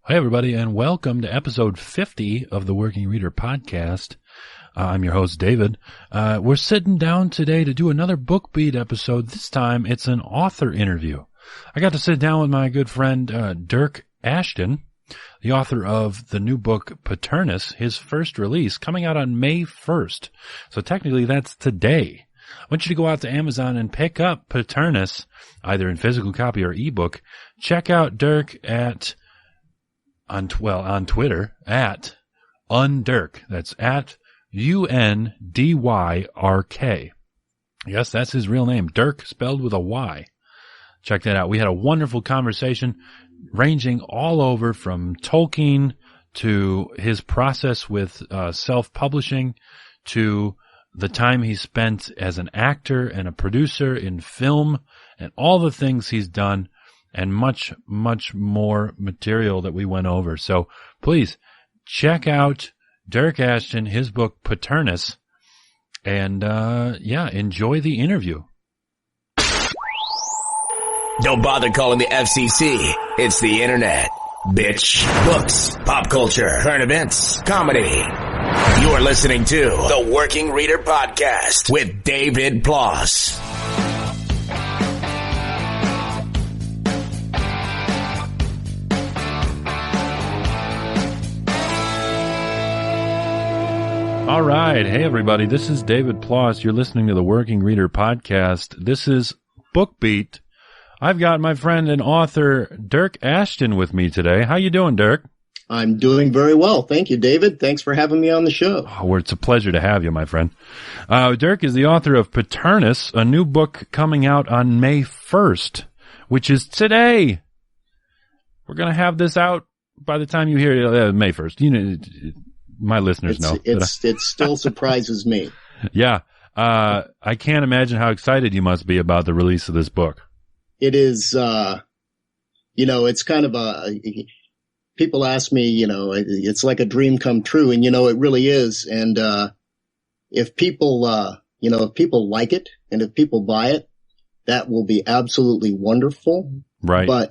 Hey, everybody, and welcome to episode 50 of the Working Reader podcast. I'm your host, David. We're sitting down today to do another Book Beat episode. This time, it's an author interview. I got to sit down with my good friend, Dyrk Ashton, the author of the new book, Paternus, his first release, coming out on May 1st. So technically, that's today. I want you to go out to Amazon and pick up Paternus, either in physical copy or ebook. Check out Dyrk on Twitter at undyrk. That's at UNDYRK. Yes, that's his real name. Dyrk spelled with a Y. Check that out. We had a wonderful conversation ranging all over from Tolkien to his process with self-publishing to the time he spent as an actor and a producer in film and all the things he's done, and much, much more material that we went over. So please check out Dyrk Ashton, his book Paternus, and enjoy the interview. Don't bother calling the FCC. It's the internet. Bitch. Books, pop culture, current events, comedy. You're listening to the Working Reader Podcast with David Ploss. All right. Hey, everybody. This is David Ploss. You're listening to the Working Reader Podcast. This is Book Beat. I've got my friend and author Dyrk Ashton with me today. How you doing, Dyrk? I'm doing very well. Thank you, David. Thanks for having me on the show. Oh, well, it's a pleasure to have you, my friend. Dyrk is the author of Paternus, a new book coming out on May 1st, which is today. We're going to have this out by the time you hear it, May 1st. You know, my listeners know. It still surprises me. Yeah. I can't imagine how excited you must be about the release of this book. It is, it's kind of people ask me, it's like a dream come true. And, it really is. And, if people like it and if people buy it, that will be absolutely wonderful. Right. But,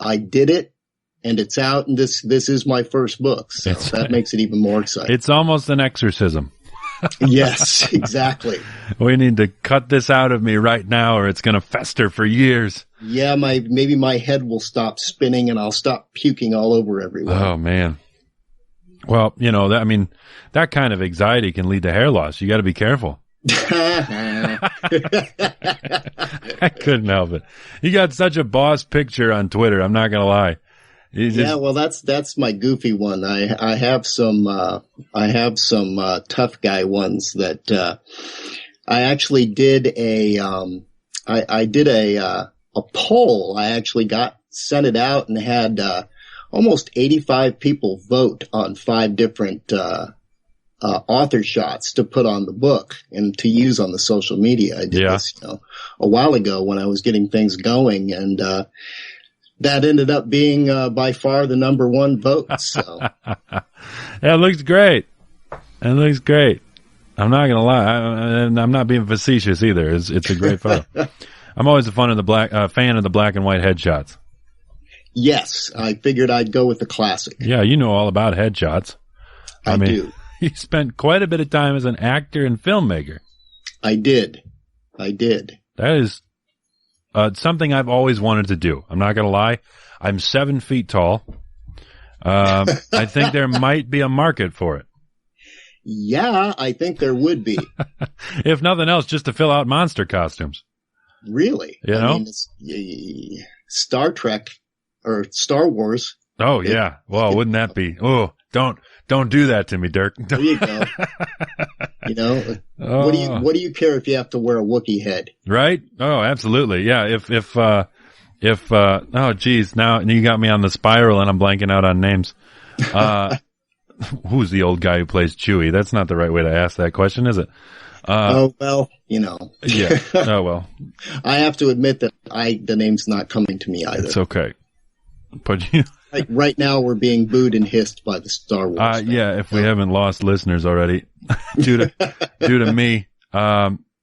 I did it. And it's out, and this is my first book, so that makes it even more exciting. It's almost an exorcism. Yes, exactly. We need to cut this out of me right now, or it's going to fester for years. Yeah, maybe my head will stop spinning, and I'll stop puking all over everywhere. Oh, man. Well, that kind of anxiety can lead to hair loss. You got to be careful. I couldn't help it. You got such a boss picture on Twitter, I'm not going to lie. Yeah, well, that's my goofy one. I have some tough guy ones that, I actually did I did a poll. I actually sent it out and had, almost 85 people vote on 5 different, author shots to put on the book and to use on the social media. I did this, a while ago when I was getting things going, and, that ended up being by far the number one vote. So. Yeah, it looks great. It looks great. I'm not gonna lie. I'm not being facetious either. It's a great photo. I'm always a fan of the black and white headshots. Yes, I figured I'd go with the classic. Yeah, you know all about headshots. I do. You spent quite a bit of time as an actor and filmmaker. I did. That is something I've always wanted to do. I'm not going to lie. I'm 7 feet tall. I think there might be a market for it. Yeah, I think there would be. If nothing else, just to fill out monster costumes. Really? I mean, Star Trek or Star Wars. Oh, yeah. Well, wouldn't that be? Oh, don't do that to me, Dyrk. There you go. What do you care if you have to wear a Wookiee head? Right? Oh, absolutely. Yeah. Oh geez, now you got me on the spiral and I'm blanking out on names. Who's the old guy who plays Chewie? That's not the right way to ask that question, is it? Yeah. Oh, well. I have to admit that the name's not coming to me either. It's okay. But you. Like right now, we're being booed and hissed by the Star Wars. Yeah, if we haven't lost listeners already, due to me,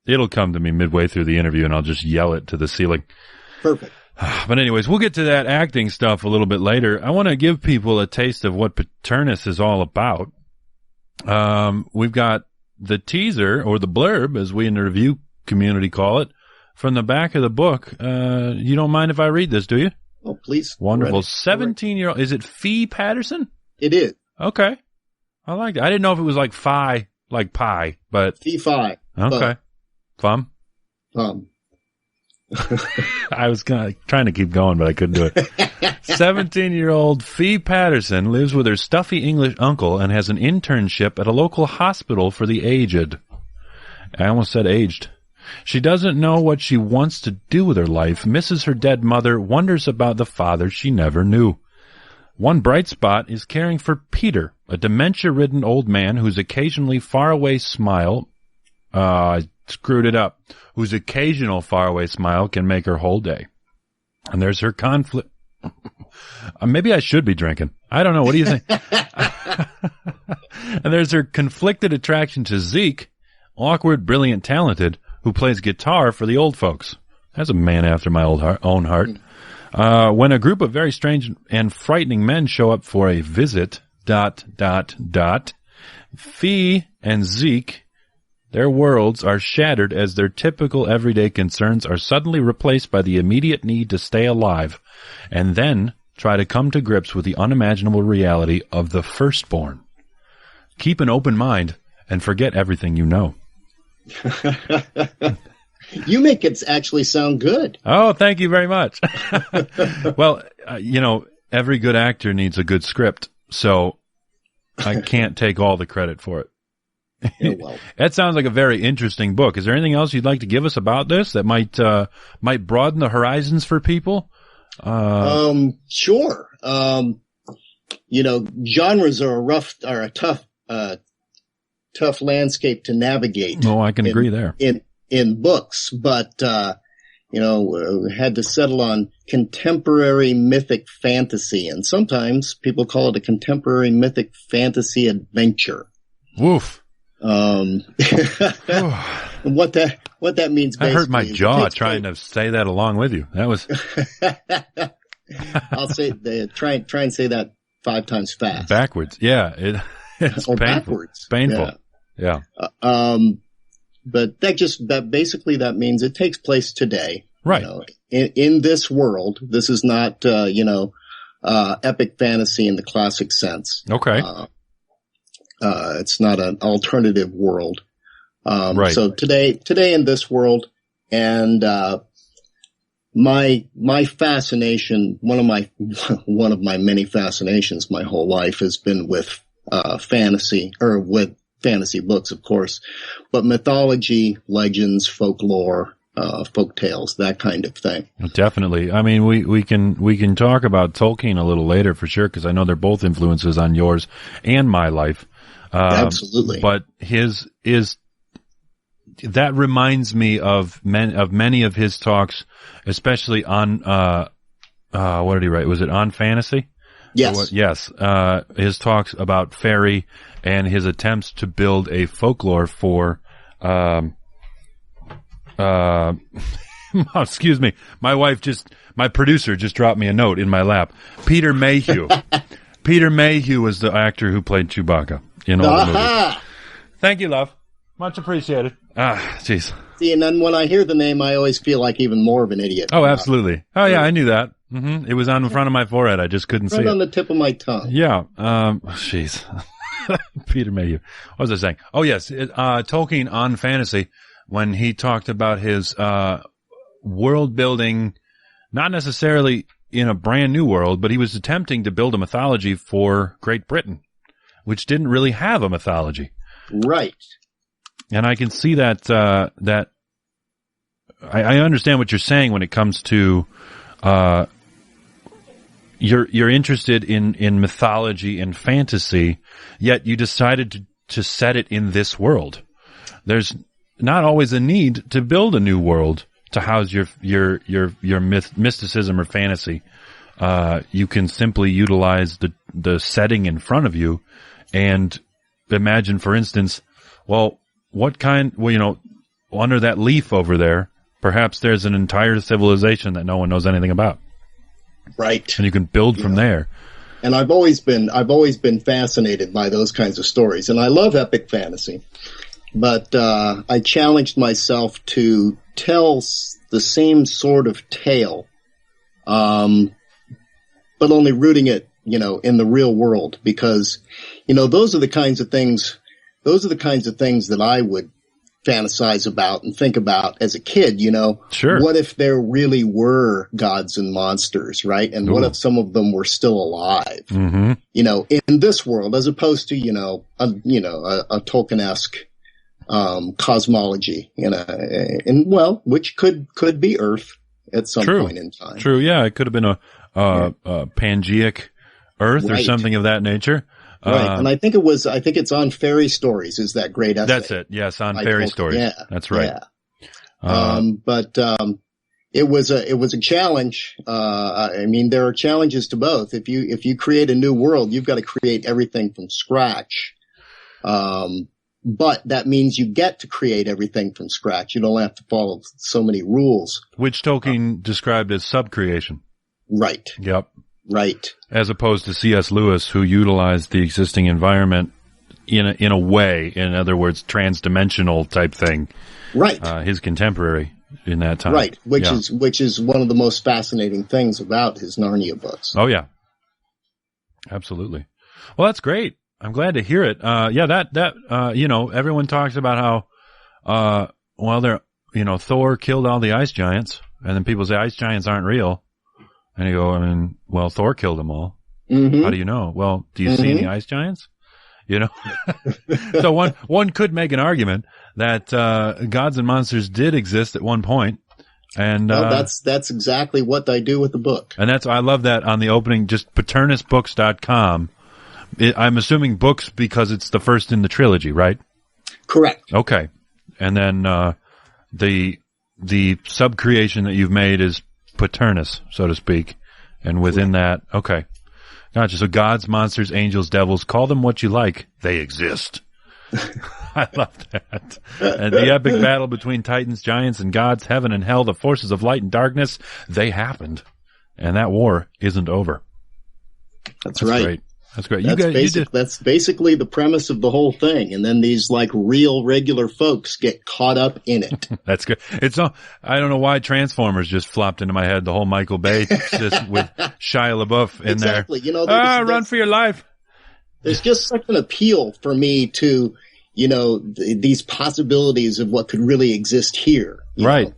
it'll come to me midway through the interview, and I'll just yell it to the ceiling. Perfect. But anyways, we'll get to that acting stuff a little bit later. I want to give people a taste of what Paternus is all about. We've got the teaser, or the blurb, as we in the review community call it, from the back of the book. You don't mind if I read this, do you? Oh, please. Wonderful. 17-year-old. Is it Fee Patterson? It is. Okay. I like that. I didn't know if it was like Phi, like pie, but. Fee Phi. Okay. Fum? I was trying to keep going, but I couldn't do it. 17-year-old Fee Patterson lives with her stuffy English uncle and has an internship at a local hospital for the aged. I almost said aged. She doesn't know what she wants to do with her life, misses her dead mother, wonders about the father she never knew. One bright spot is caring for Peter, a dementia-ridden old man whose occasionally faraway smile, I screwed it up, whose occasional faraway smile can make her whole day. And there's her conflict. Maybe I should be drinking. I don't know. What do you think? And there's her conflicted attraction to Zeke, awkward, brilliant, talented, who plays guitar for the old folks. That's a man after my own heart. When a group of very strange and frightening men show up for a visit, Fee and Zeke, their worlds are shattered as their typical everyday concerns are suddenly replaced by the immediate need to stay alive, and then try to come to grips with the unimaginable reality of the firstborn. Keep an open mind and forget everything you know. You make it actually sound good. Oh, thank you very much. Well, every good actor needs a good script, so I can't take all the credit for it. Yeah, well. That sounds like a very interesting book. Is there anything else you'd like to give us about this that might broaden the horizons for people? Sure. Genres are a tough landscape to navigate. Oh, I can agree there. In books, but had to settle on contemporary mythic fantasy, and sometimes people call it a contemporary mythic fantasy adventure. Woof. What that means. I hurt my jaw trying to say that along with you. That was. I'll say try and say that 5 times fast. Backwards. Yeah. It's painful. Backwards. Painful. Yeah. But that means it takes place today. Right. In this world. This is not, epic fantasy in the classic sense. Okay. It's not an alternative world. Right. So today in this world, and, my fascination, one of my many fascinations my whole life has been with, fantasy books, of course, but mythology, legends, folklore, folk tales, that kind of thing. Definitely. I mean, we can talk about Tolkien a little later for sure, because I know they're both influences on yours and my life. Absolutely. But that reminds me of many of his talks, especially on, what did he write? Was it On Fantasy? Yes. Yes. His talks about fairy and his attempts to build a folklore for, excuse me. My producer just dropped me a note in my lap. Peter Mayhew. Peter Mayhew was the actor who played Chewbacca in all the movies. Thank you, love. Much appreciated. Jeez. See, and then when I hear the name, I always feel like even more of an idiot. Oh, absolutely. Oh, yeah, I knew that. Mm-hmm. It was on the front of my forehead. I just couldn't see it. Right on the tip of my tongue. Yeah. Jeez. Peter Mayhew. What was I saying? Oh, yes. Tolkien on Fantasy, when he talked about his world building, not necessarily in a brand new world, but he was attempting to build a mythology for Great Britain, which didn't really have a mythology. Right. And I can see that, I understand what you're saying when it comes to, you're interested in mythology and fantasy, yet you decided to set it in this world. There's not always a need to build a new world to house your mysticism or fantasy. You can simply utilize the setting in front of you and imagine, for instance, under that leaf over there, perhaps there's an entire civilization that no one knows anything about. Right. And you can build from there. And I've always been fascinated by those kinds of stories. And I love epic fantasy. But I challenged myself to tell the same sort of tale, but only rooting it, in the real world, because, those are the kinds of things that I would fantasize about and think about as a kid, Sure. What if there really were gods and monsters, right? And what if some of them were still alive, in this world, as opposed to, a Tolkien-esque cosmology, which could be Earth at some point in time. True. Yeah. It could have been a Pangeic Earth or something of that nature. Right. And I think it's on Fairy Stories is that great essay. That's it. Yes. On Fairy Stories. Yeah. That's right. Yeah. It was a challenge. There are challenges to both. If you create a new world, you've got to create everything from scratch. But that means you get to create everything from scratch. You don't have to follow so many rules. Which Tolkien described as subcreation. Right. Yep. Right. As opposed to C.S. Lewis, who utilized the existing environment in a way, in other words, transdimensional type thing. Right. His contemporary in that time. Right. Which is one of the most fascinating things about his Narnia books. Oh yeah. Absolutely. Well, that's great. I'm glad to hear it. Everyone talks about how, Thor killed all the ice giants, and then people say ice giants aren't real. And you go, Thor killed them all. Mm-hmm. How do you know? Well, do you see any ice giants? So one could make an argument that, gods and monsters did exist at one point. And, that's exactly what I do with the book. And I love that on the opening, just paternusbooks.com. I'm assuming books because it's the first in the trilogy, right? Correct. Okay. And then the subcreation that you've made is Paternus, so to speak. And within that, okay. Gotcha. So gods, monsters, angels, devils, call them what you like. They exist. I love that. And the epic battle between titans, giants, and gods, heaven and hell, the forces of light and darkness, they happened. And that war isn't over. That's right. Great. That's great. That's basically the premise of the whole thing. And then these real regular folks get caught up in it. That's good. I don't know why Transformers just flopped into my head. The whole Michael Bay just with Shia LaBeouf in there. Exactly. Run for your life. There's just such an appeal for me to, these possibilities of what could really exist here. Right.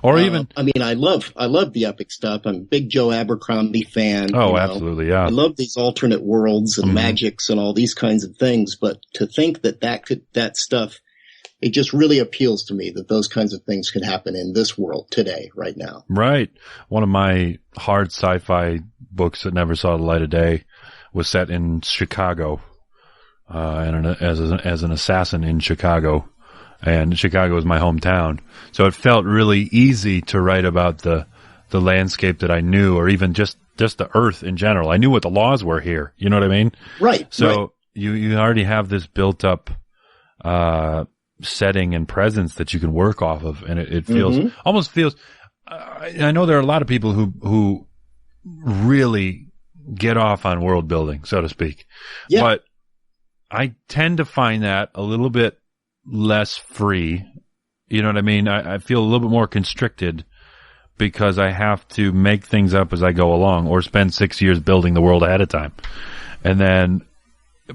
Or even, I love the epic stuff. I'm a big Joe Abercrombie fan. Oh, absolutely, yeah. I love these alternate worlds and magics and all these kinds of things. But to think that stuff, it just really appeals to me that those kinds of things could happen in this world today, right now. Right. One of my hard sci-fi books that never saw the light of day was set in Chicago, as an assassin in Chicago. And Chicago is my hometown. So it felt really easy to write about the landscape that I knew, or even just the earth in general. I knew what the laws were here. You know what I mean? Right. So right. You already have this built up, setting and presence that you can work off of. And it feels, almost feels, I know there are a lot of people who really get off on world building, so to speak. Yeah. But I tend to find that a little bit less free. You know what I mean? I feel a little bit more constricted because I have to make things up as I go along, or spend 6 years building the world ahead of time. And then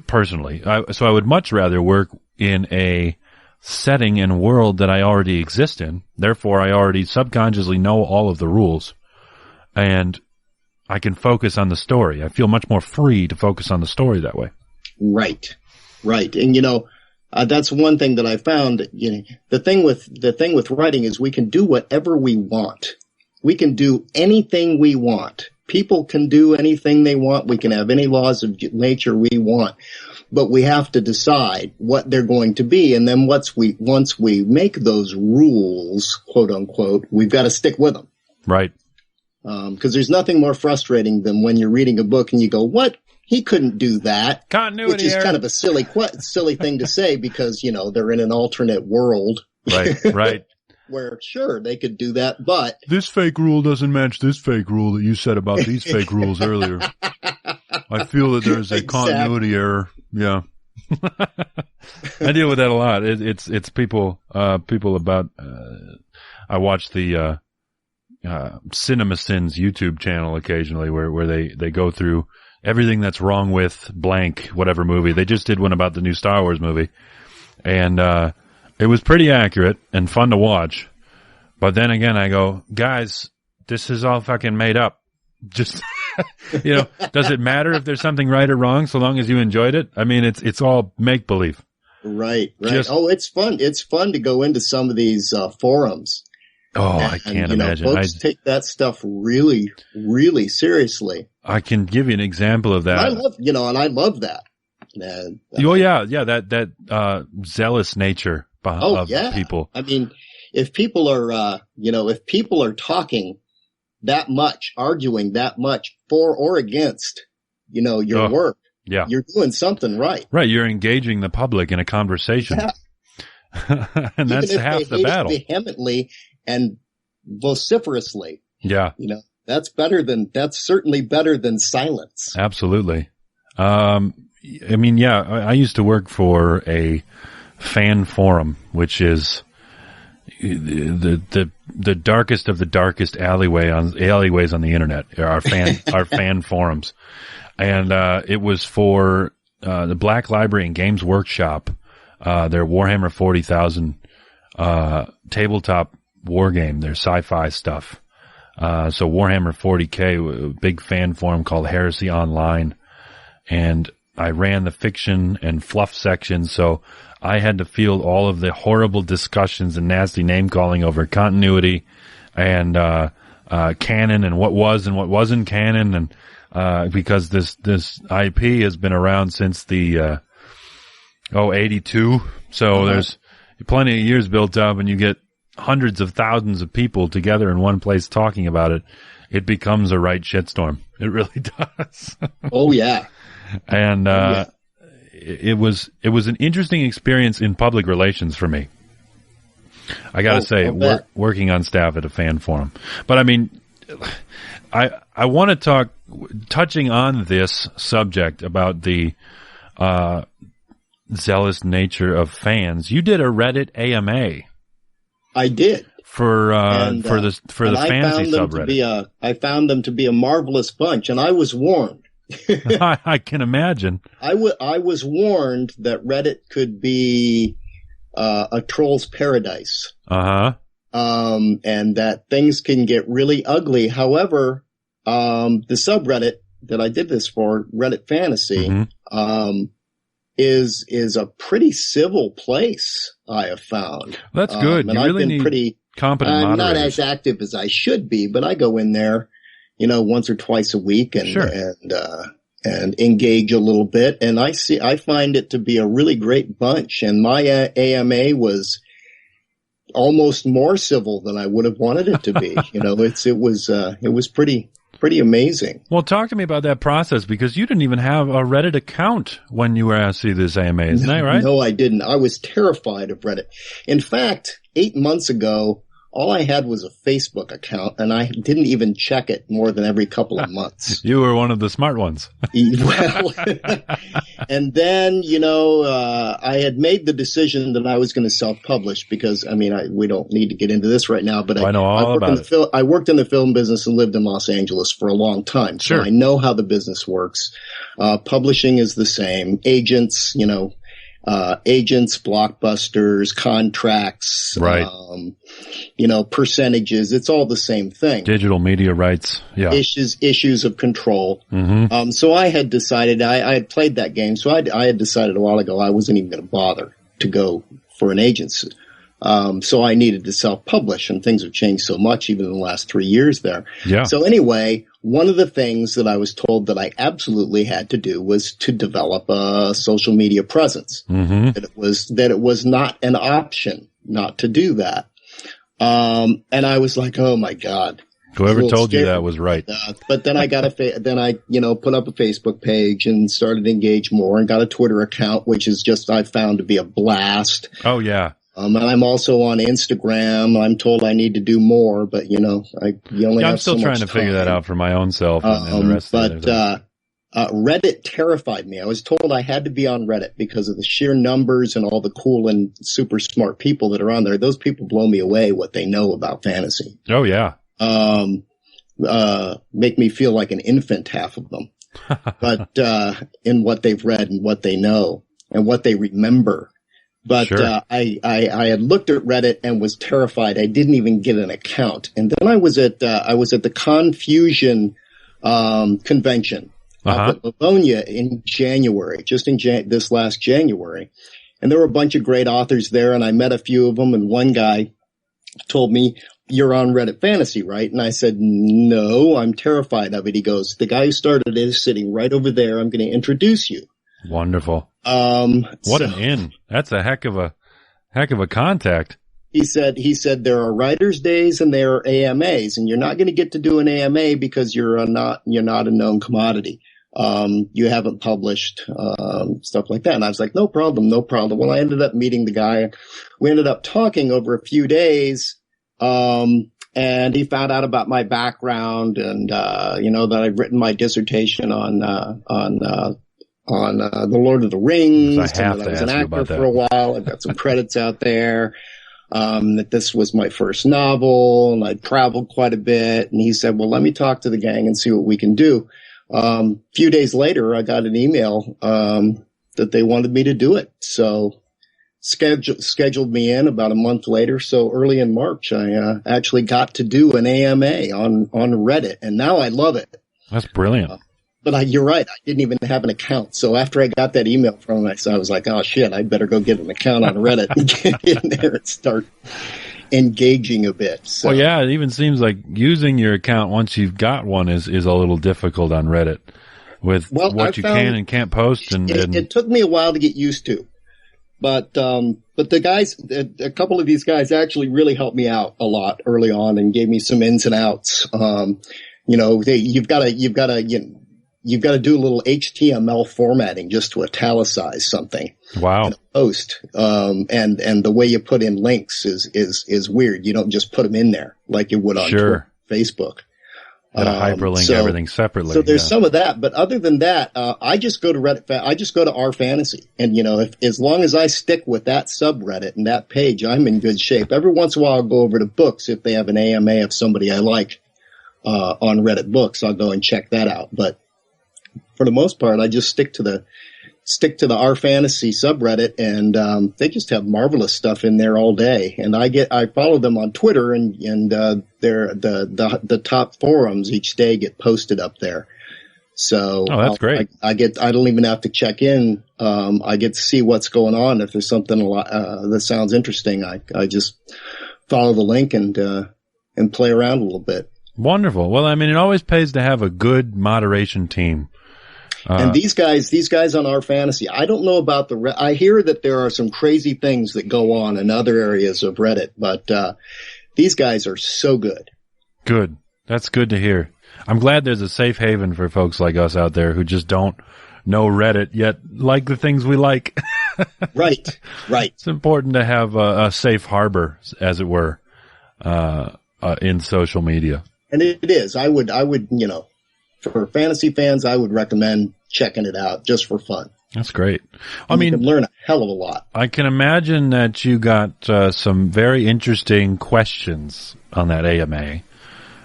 personally, so I would much rather work in a setting and world that I already exist in. Therefore, I already subconsciously know all of the rules, and I can focus on the story. I feel much more free to focus on the story that way. Right. And that's one thing that I found. The thing with writing is we can do whatever we want. We can do anything we want. People can do anything they want. We can have any laws of nature we want, but we have to decide what they're going to be. And then once we make those rules, quote unquote, we've got to stick with them. Right. Because there's nothing more frustrating than when you're reading a book and you go, "What? He couldn't do that." Continuity, which is kind of a silly thing to say because they're in an alternate world. Right. where, sure, they could do that, but this fake rule doesn't match this fake rule that you said about these fake rules earlier. I feel that there's a continuity error. Yeah. I deal with that a lot. It's people about, I watch the, Cinema Sins YouTube channel occasionally where they go through everything that's wrong with blank, whatever movie. They just did one about the new Star Wars movie. And, it was pretty accurate and fun to watch. But then again, I go, guys, this is all fucking made up. Just, does it matter if there's something right or wrong so long as you enjoyed it? I mean, it's all make believe. Right. It's fun. It's fun to go into some of these forums. Oh, I can't imagine. Folks take that stuff really, really seriously. I can give you an example of that. And I love that. And, that zealous nature of people. I mean, if people are talking that much, arguing that much for or against, your work, you're doing something right. Right. You're engaging the public in a conversation. Yeah. And that's half the battle. Vehemently and vociferously. Yeah. That's certainly better than silence. Absolutely. I used to work for a fan forum, which is the darkest of the darkest alleyways on the internet. Our fan forums. And, it was for, the Black Library and Games Workshop, their Warhammer 40,000, tabletop war game, their sci-fi stuff. So Warhammer 40K, a big fan forum called Heresy Online. And I ran the fiction and fluff section, so I had to field all of the horrible discussions and nasty name calling over continuity and, canon and what was and what wasn't canon. And, because this IP has been around since the, 82. So there's plenty of years built up, and you get hundreds of thousands of people together in one place talking about it. It becomes a right shitstorm. It really does. Oh yeah. And, it was an interesting experience in public relations for me. I gotta say, working on staff at a fan forum. But I mean, I want to touching on this subject about the, zealous nature of fans. You did a Reddit AMA. I did. For the fantasy subreddit. I found them to be a marvelous bunch, and I was warned. I can imagine. I was warned that Reddit could be a troll's paradise. Uh-huh. And that things can get really ugly. However, the subreddit that I did this for, Reddit Fantasy, is a pretty civil place, I have found. That's good. And I've been pretty competent moderators. I'm not as active as I should be, but I go in there, once or twice a week and engage a little bit. And I find it to be a really great bunch. And my AMA was almost more civil than I would have wanted it to be. It was pretty amazing. Well, talk to me about that process, because you didn't even have a Reddit account when you were asked to see this AMA, isn't that right? No, I didn't. I was terrified of Reddit. In fact, 8 months ago, all I had was a Facebook account, and I didn't even check it more than every couple of months. You were one of the smart ones. Well, and then, I had made the decision that I was going to self-publish because, we don't need to get into this right now, but I know all about it. I worked in the film business and lived in Los Angeles for a long time. So sure. I know how the business works. Publishing is the same. Agents, blockbusters, contracts, right. Percentages. It's all the same thing. Digital media rights. Yeah. Issues of control. Mm-hmm. So I had decided, I had played that game. So I had decided a while ago I wasn't even going to bother to go for an agency. So I needed to self-publish, and things have changed so much even in the last 3 years there. Yeah. So anyway, one of the things that I was told that I absolutely had to do was to develop a social media presence. Mm-hmm. That it was not an option not to do that. And I was like, oh my God. Whoever told you that was right. But then I got put up a Facebook page and started to engage more, and got a Twitter account, which is just, I found to be a blast. Oh yeah. And I'm also on Instagram. I'm told I need to do more, but you only have I'm still so trying much to figure that time. out for my own self and the rest of it. Reddit terrified me. I was told I had to be on Reddit because of the sheer numbers and all the cool and super smart people that are on there. Those people blow me away what they know about fantasy. Oh, yeah. Make me feel like an infant, half of them. But in what they've read and what they know and what they remember. But sure. I had looked at Reddit and was terrified. I didn't even get an account. And then I was at the Confusion convention up at Livonia in January, this last January. And there were a bunch of great authors there, and I met a few of them. And one guy told me, "You're on Reddit Fantasy, right?" And I said, "No, I'm terrified of it." He goes, "The guy who started it is sitting right over there. I'm going to introduce you." Wonderful. What an in. That's a heck of a contact. He said there are writers' days and there are AMAs, and you're not going to get to do an AMA because you're not a known commodity. You haven't published, stuff like that. And I was like, no problem. Well, I ended up meeting the guy. We ended up talking over a few days. And he found out about my background and, that I've written my dissertation on the Lord of the Rings. I was an actor for a while. I've got some credits out there. That this was my first novel and I traveled quite a bit. And he said, well, let me talk to the gang and see what we can do. Few days later, I got an email, that they wanted me to do it. So scheduled me in about a month later. So early in March, I, actually got to do an AMA on Reddit, and now I love it. That's brilliant. But you're right. I didn't even have an account. So after I got that email from him, I was like, oh shit, I better go get an account on Reddit and get in there and start engaging a bit. So. Well, yeah, it even seems like using your account once you've got one is a little difficult on Reddit with what you can and can't post. It took me a while to get used to, but the guys, a couple of these guys actually really helped me out a lot early on and gave me some ins and outs. You've got to do a little HTML formatting just to italicize something. Wow. In a post. And the way you put in links is weird. You don't just put them in there like you would on Twitter, Facebook. Got to hyperlink everything separately. So there's some of that, but other than that, I just go to Reddit. I just go to R Fantasy, and as long as I stick with that subreddit and that page, I'm in good shape. Every once in a while, I'll go over to books if they have an AMA of somebody I like on Reddit Books. I'll go and check that out. But for the most part, I just stick to the R Fantasy subreddit, and they just have marvelous stuff in there all day. And I follow them on Twitter, and they're the top forums each day get posted up there. So that's great. I don't even have to check in. I get to see what's going on. If there's something that sounds interesting, I just follow the link and play around a little bit. Wonderful. Well, I mean, it always pays to have a good moderation team. And these guys on Our Fantasy, I don't know about I hear that there are some crazy things that go on in other areas of Reddit, but these guys are so good. Good. That's good to hear. I'm glad there's a safe haven for folks like us out there who just don't know Reddit yet like the things we like. Right. It's important to have a safe harbor, as it were, in social media. And it is. I would, for fantasy fans, I would recommend checking it out just for fun. That's great. You can learn a hell of a lot. I can imagine that you got some very interesting questions on that AMA.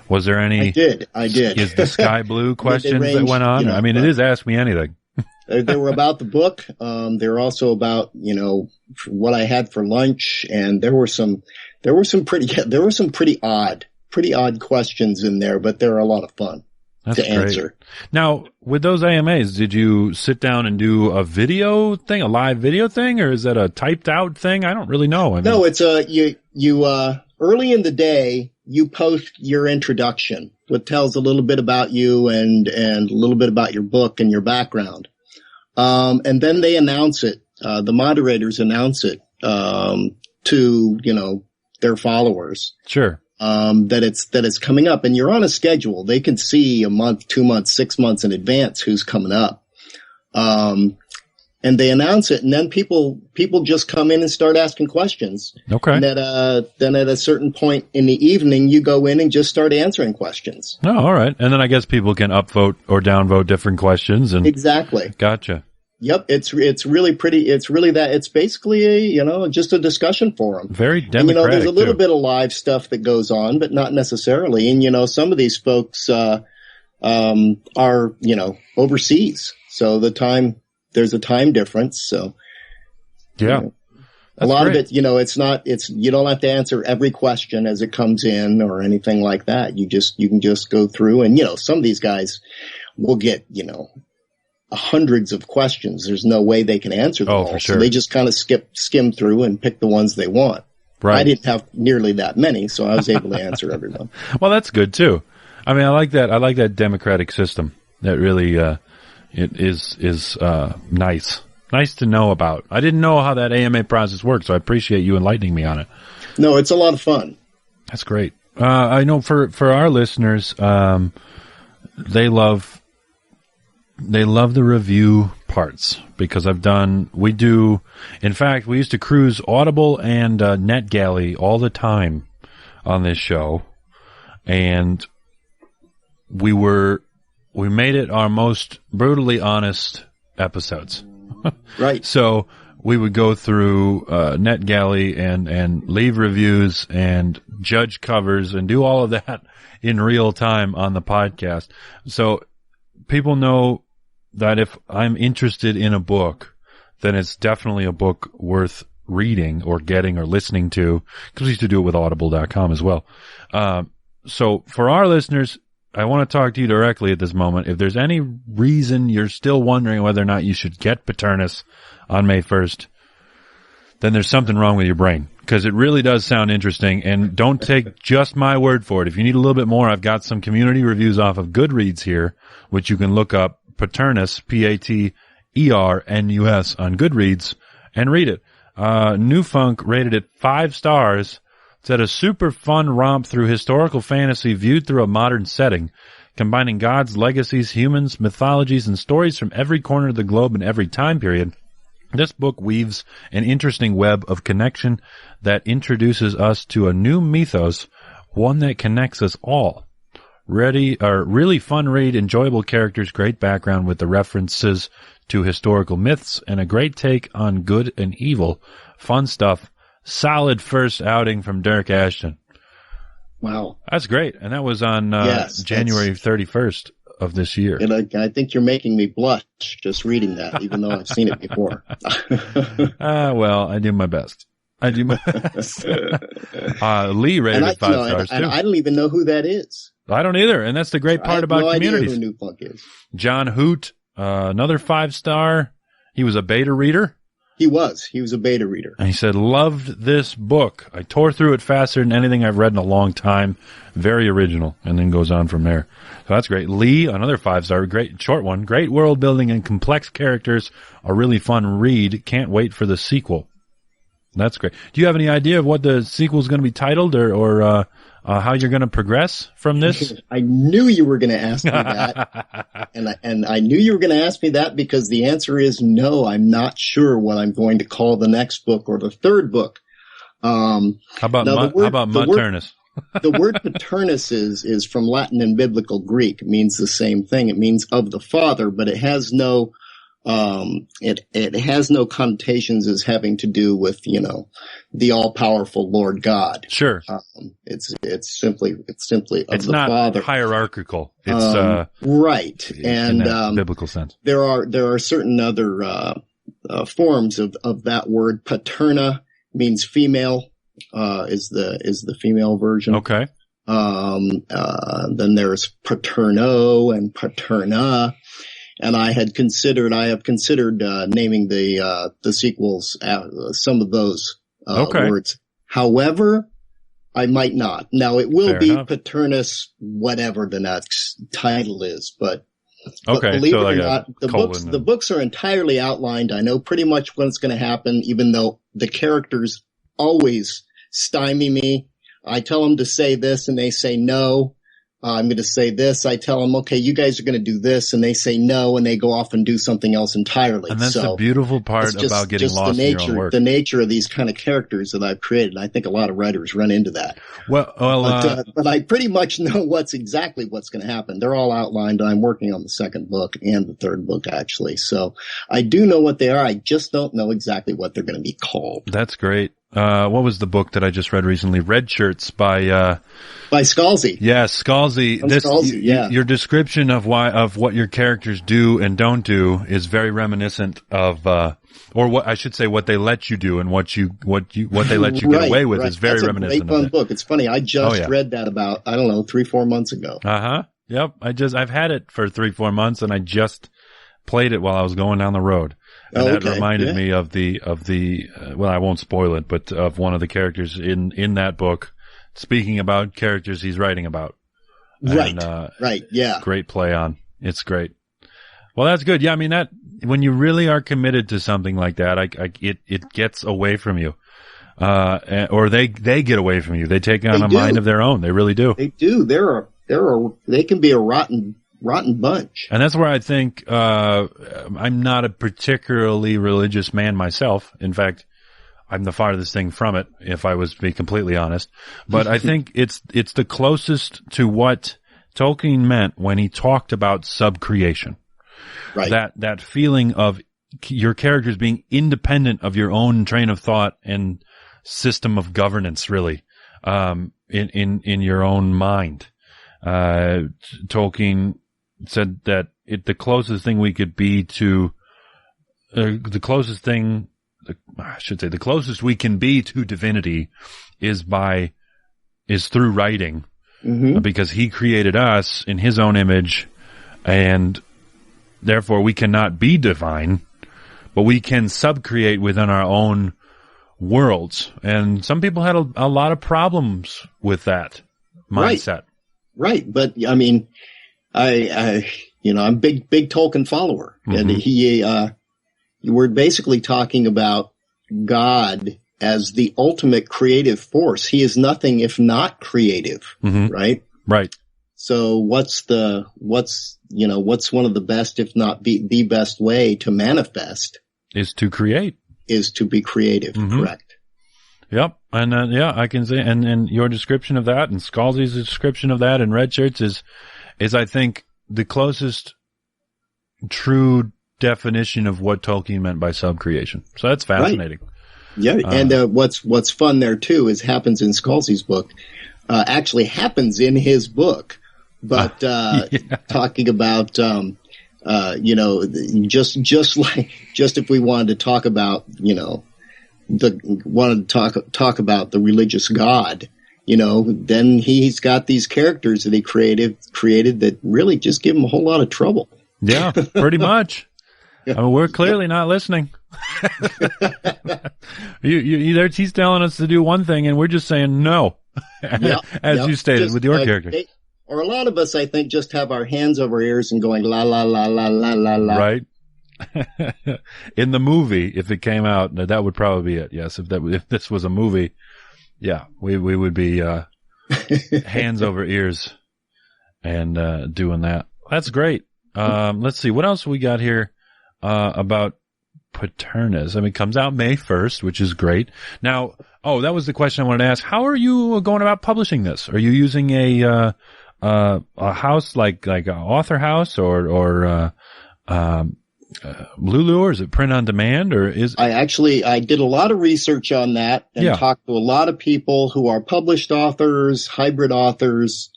Was there any? I did. Is the sky blue questions that went on? I mean, it is Ask Me Anything. They were about the book. They were also about, what I had for lunch. And there were some pretty odd questions in there, but they were a lot of fun. That's to answer. Great. Now, with those AMAs, did you sit down and do a video thing, a live video thing, or is that a typed out thing? I don't really know. No, it's you early in the day, you post your introduction, which tells a little bit about you and a little bit about your book and your background. And then they announce it. The moderators announce it, to, their followers. Sure. That it's coming up, and you're on a schedule. They can see a month, 2 months, 6 months in advance who's coming up. and they announce it, and then people just come in and start asking questions. Okay. And then at a certain point in the evening, you go in and just start answering questions. Oh, all right. And then I guess people can upvote or downvote different questions. And exactly. Gotcha. Yep. It's really pretty. It's really that. It's basically just a discussion forum. Very democratic. And, there's a little bit of live stuff that goes on, but not necessarily. And some of these folks are overseas, so there's a time difference. So yeah. A lot of it, you don't have to answer every question as it comes in or anything like that. You can just go through and, some of these guys will get, hundreds of questions. There's no way they can answer them all. For sure. So they just kind of skim through and pick the ones they want. Right. I didn't have nearly that many, so I was able to answer everyone. Well, that's good too. I mean, I like that democratic system. That really, it is nice. Nice to know about. I didn't know how that AMA process works, so I appreciate you enlightening me on it. No, it's a lot of fun. That's great. I know for our listeners, they love the review parts because we used to cruise Audible and NetGalley all the time on this show, and we made it our most brutally honest episodes. Right. So we would go through NetGalley and leave reviews and judge covers and do all of that in real time on the podcast. So people know that if I'm interested in a book, then it's definitely a book worth reading or getting or listening to, because we used to do it with audible.com as well. So for our listeners, I want to talk to you directly at this moment. If there's any reason you're still wondering whether or not you should get Paternus on May 1st, then there's something wrong with your brain, because it really does sound interesting. And don't take just my word for it. If you need a little bit more, I've got some community reviews off of Goodreads here, which you can look up Paternus, Paternus, on Goodreads and read it. New Funk rated it 5 stars. Said a super fun romp through historical fantasy viewed through a modern setting, combining gods, legacies, humans, mythologies, and stories from every corner of the globe and every time period. This book weaves an interesting web of connection that introduces us to a new mythos, one that connects us all. Really fun read, enjoyable characters, great background with the references to historical myths, and a great take on good and evil. Fun stuff. Solid first outing from Dyrk Ashton. Wow. That's great. And that was on January 31st of this year. And I think you're making me blush just reading that, even though I've seen it before. Well, I do my best. Lee rated it 5 stars, too. And I don't even know who that is. I don't either. And that's the great part about communities. I have no idea who New Funk is. John Hoot, another 5-star. He was a beta reader. He was a beta reader. And he said, loved this book. I tore through it faster than anything I've read in a long time. Very original. And then goes on from there. So that's great. Lee, another 5-star, great short one. Great world building and complex characters. A really fun read. Can't wait for the sequel. That's great. Do you have any idea of what the sequel is going to be titled or how you're going to progress from this? I knew you were going to ask me that. and I knew you were going to ask me that because the answer is no, I'm not sure what I'm going to call the next book or the third book. How about Maternus? The word paternus is from Latin and Biblical Greek. It means the same thing. It means of the father, but it has no it has no connotations as having to do with, the all-powerful Lord God. Sure. It's simply of it's the not Father. Hierarchical. It's right. And in that biblical sense. There are certain other forms of that word. Paterna means female, is the female version. Okay. Then there's paterno and paterna. And I have considered naming the sequels some of those words. However, I might not. Now it will be Paternus, whatever the next title is, but believe it or not, the books are entirely outlined. I know pretty much what's going to happen, even though the characters always stymie me. I tell them to say this and they say no. I'm going to say this. I tell them, okay, you guys are going to do this. And they say no, and they go off and do something else entirely. And that's the beautiful part about getting lost in your own work. The nature of these kind of characters that I've created. And I think a lot of writers run into that. But I pretty much know what's going to happen. They're all outlined. I'm working on the second book and the third book, actually. So I do know what they are. I just don't know exactly what they're going to be called. That's great. What was the book that I just read recently? Red Shirts by Scalzi. Yes, Scalzi. Your description of what your characters do and don't do is very reminiscent of, or what I should say, what they let you do and what they let you get away with is very reminiscent. That's a great fun book. It's funny. I just read that about, 3-4 months ago. Yep. I've had it for 3-4 months and I just played it while I was going down the road. And that reminded me of the well, I won't spoil it, but of one of the characters in that book, speaking about characters he's writing about. Right. Yeah. Great play on. It's great. Well, that's good. Yeah. I mean, that when you really are committed to something like that, it gets away from you. Or they get away from you. They take on a mind of their own. They really do. They do. They can be a rotten bunch. And that's where I think, I'm not a particularly religious man myself. In fact, I'm the farthest thing from it, if I was to be completely honest. But I think it's the closest to what Tolkien meant when he talked about subcreation. Right. That feeling of your characters being independent of your own train of thought and system of governance, really, in your own mind. Tolkien said that the closest thing we could be to, the closest we can be to divinity is through writing, because he created us in his own image, and therefore we cannot be divine, but we can subcreate within our own worlds. And some people had a lot of problems with that mindset. Right. But I mean, I'm a big Tolkien follower, and we're basically talking about God as the ultimate creative force. He is nothing if not creative, right? Right. So what's one of the best, if not the best way to manifest is to create, is to be creative. Correct. Yep. And, I can say, and your description of that and Scalzi's description of that in Red Shirts is I think the closest true definition of what Tolkien meant by subcreation. So that's fascinating. Right. Yeah. And, what's fun there too is happens in Scalzi's book, actually happens in his book, but, talking about, just if we wanted to talk about, talk about the religious God, then he's got these characters that he created that really just give him a whole lot of trouble. Yeah, pretty much. I mean, we're clearly not listening. He's telling us to do one thing and we're just saying no, as you stated with your character. Or a lot of us, I think, just have our hands over ears and going la la la la la la la. Right. In the movie, if it came out, that would probably be it. Yes, if this was a movie, yeah, we would be hands over ears and doing that. That's great. Let's see what else we got here about Paternus. I mean, it comes out May 1st, which is great. Now, that was the question I wanted to ask. How are you going about publishing this? Are you using a house like an author house or Lulu, or is it print on demand, or is I did a lot of research on that and talked to a lot of people who are published authors, hybrid authors,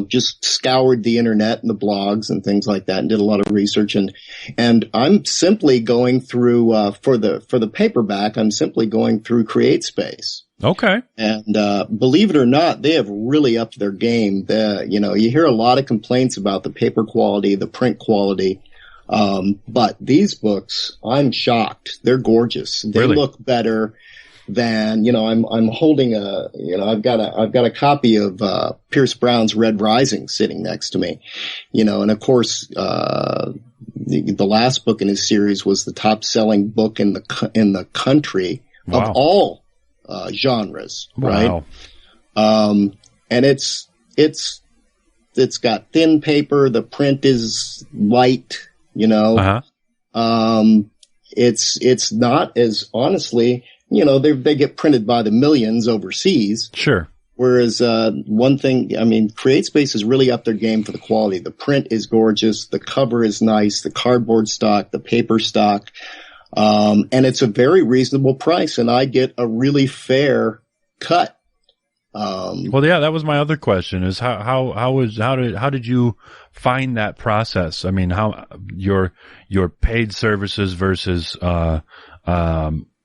just scoured the internet and the blogs and things like that and did a lot of research. And I'm simply going through, for the paperback, I'm simply going through CreateSpace. Okay. And, believe it or not, they have really upped their game. You hear a lot of complaints about the paper quality, the print quality. But these books, I'm shocked. They're gorgeous. They look better than, I'm holding I've got a copy of, Pierce Brown's Red Rising sitting next to me, and of course, the last book in his series was the top selling book in the country of all genres, right? And it's got thin paper. The print is light, you know. Uh-huh. It's not as, honestly, you know, they get printed by the millions overseas. Sure. Whereas, one thing, I mean, CreateSpace is really up their game for the quality. The print is gorgeous. The cover is nice. The cardboard stock, the paper stock. And it's a very reasonable price, and I get a really fair cut. Well, yeah, that was my other question: is how did you find that process? I mean, how your paid services versus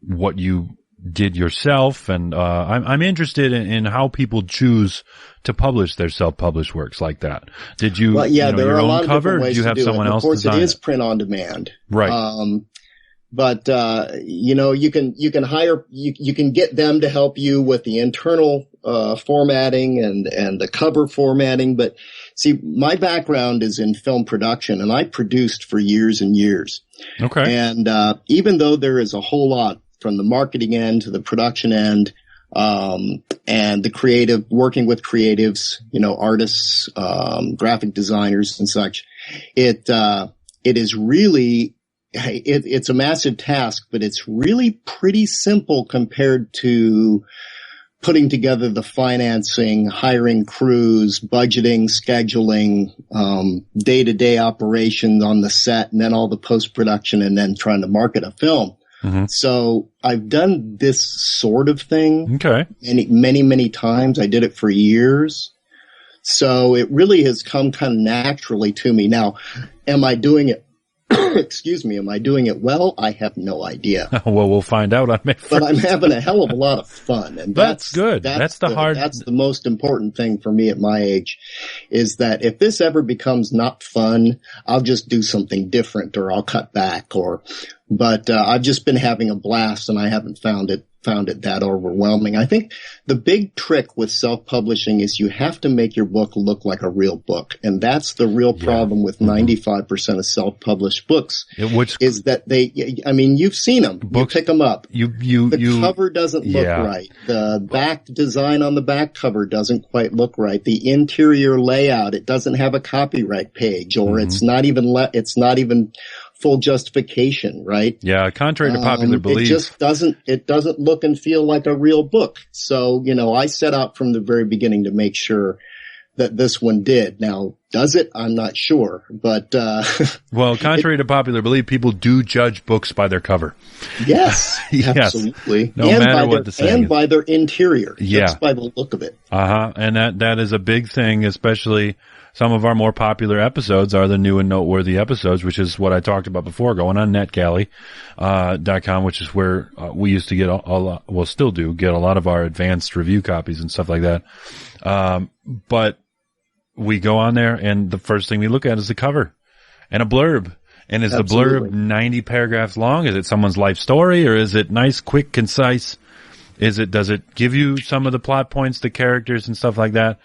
what you did yourself, and I'm interested in how people choose to publish their self-published works like that. Did you? Well, yeah, there your are a own lot of cover? different ways Do you to have do someone it. else Of course, design it is it? print on demand, Right? But you know, you can hire, you can get them to help you with the internal formatting and the cover formatting. But see, my background is in film production, and I produced for years and years. Okay. And even though there is a whole lot from the marketing end to the production end, and the creative, working with creatives, you know, artists, graphic designers and such, it is really, it's a massive task, but it's really pretty simple compared to putting together the financing, hiring crews, budgeting, scheduling, day-to-day operations on the set, and then all the post-production, and then trying to market a film. Mm-hmm. So I've done this sort of thing many times. I did it for years. So it really has come kind of naturally to me. Now, am I doing it? Excuse me. Am I doing it well? I have no idea. Well, we'll find out on May 1st. But I'm having a hell of a lot of fun. And that's good. That's the most important thing for me at my age, is that if this ever becomes not fun, I'll just do something different, or I'll cut back, but I've just been having a blast, and I haven't found it that overwhelming. I think the big trick with self-publishing is you have to make your book look like a real book. And that's the real problem with 95% of self-published books, is that you've seen them. You pick them up. The cover doesn't look right. The back design on the back cover doesn't quite look right. The interior layout, it doesn't have a copyright page, or it's not even full justification, right? Yeah, contrary to popular belief. It doesn't look and feel like a real book. So, you know, I set out from the very beginning to make sure that this one did. Now, does it? I'm not sure, but, well, contrary to popular belief, people do judge books by their cover. Yes, yes. Absolutely. No matter what the saying and by their interior. Yeah. Just by the look of it. And that is a big thing, especially some of our more popular episodes are the new and noteworthy episodes, which is what I talked about before, going on netgalley.com, which is where we used to get still do get a lot of our advanced review copies and stuff like that. But we go on there, and the first thing we look at is the cover and a blurb. And is the blurb 90 paragraphs long? Is it someone's life story, or is it nice, quick, concise? Does it give you some of the plot points, the characters and stuff like that?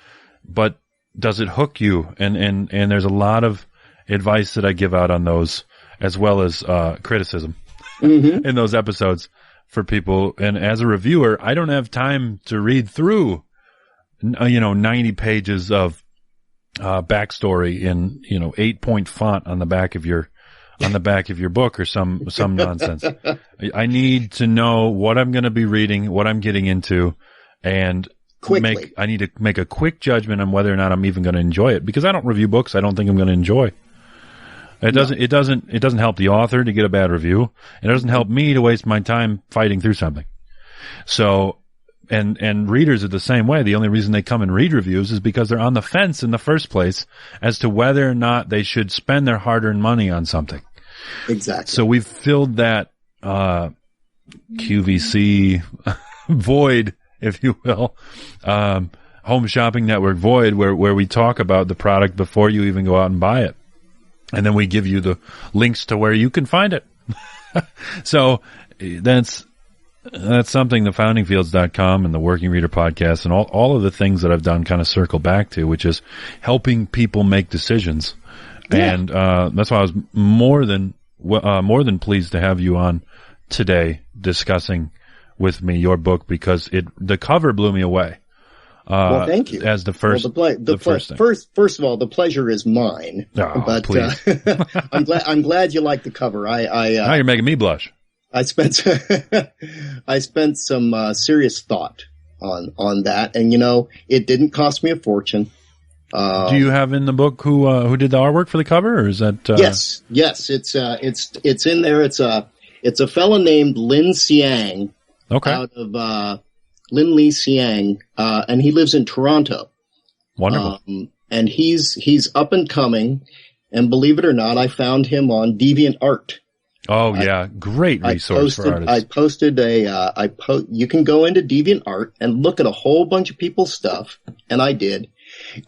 But does it hook you? And there's a lot of advice that I give out on those, as well as criticism in those episodes for people. And as a reviewer, I don't have time to read through 90 pages of backstory in 8-point font on the back of your book, or some nonsense. I need to know what I'm going to be reading, what I'm getting into, and I need to make a quick judgment on whether or not I'm even going to enjoy it, because I don't review books I don't think I'm going to enjoy. It doesn't help the author to get a bad review. It doesn't help me to waste my time fighting through something. So, and readers are the same way. The only reason they come and read reviews is because they're on the fence in the first place as to whether or not they should spend their hard-earned money on something. Exactly. So we've filled that QVC void, if you will, home shopping network void, where we talk about the product before you even go out and buy it. And then we give you the links to where you can find it. So that's something the foundingfields.com and the Working Reader podcast and all of the things that I've done kind of circle back to, which is helping people make decisions. Yeah. And that's why I was more than pleased to have you on today discussing with me your book, because the cover blew me away. Well, thank you. As the first, first thing. First of all, the pleasure is mine. Oh, but please. I'm glad you like the cover. Now you're making me blush. I spent some serious thought on that, and it didn't cost me a fortune. Do you have in the book who did the artwork for the cover, or is that? Yes, it's in there. It's a fellow named Lin Xiang. Okay. Out of Lin Li Xiang, and he lives in Toronto. Wonderful. And he's up and coming, and believe it or not, I found him on DeviantArt. Oh yeah, great resource for artists. I posted you can go into DeviantArt and look at a whole bunch of people's stuff, and I did.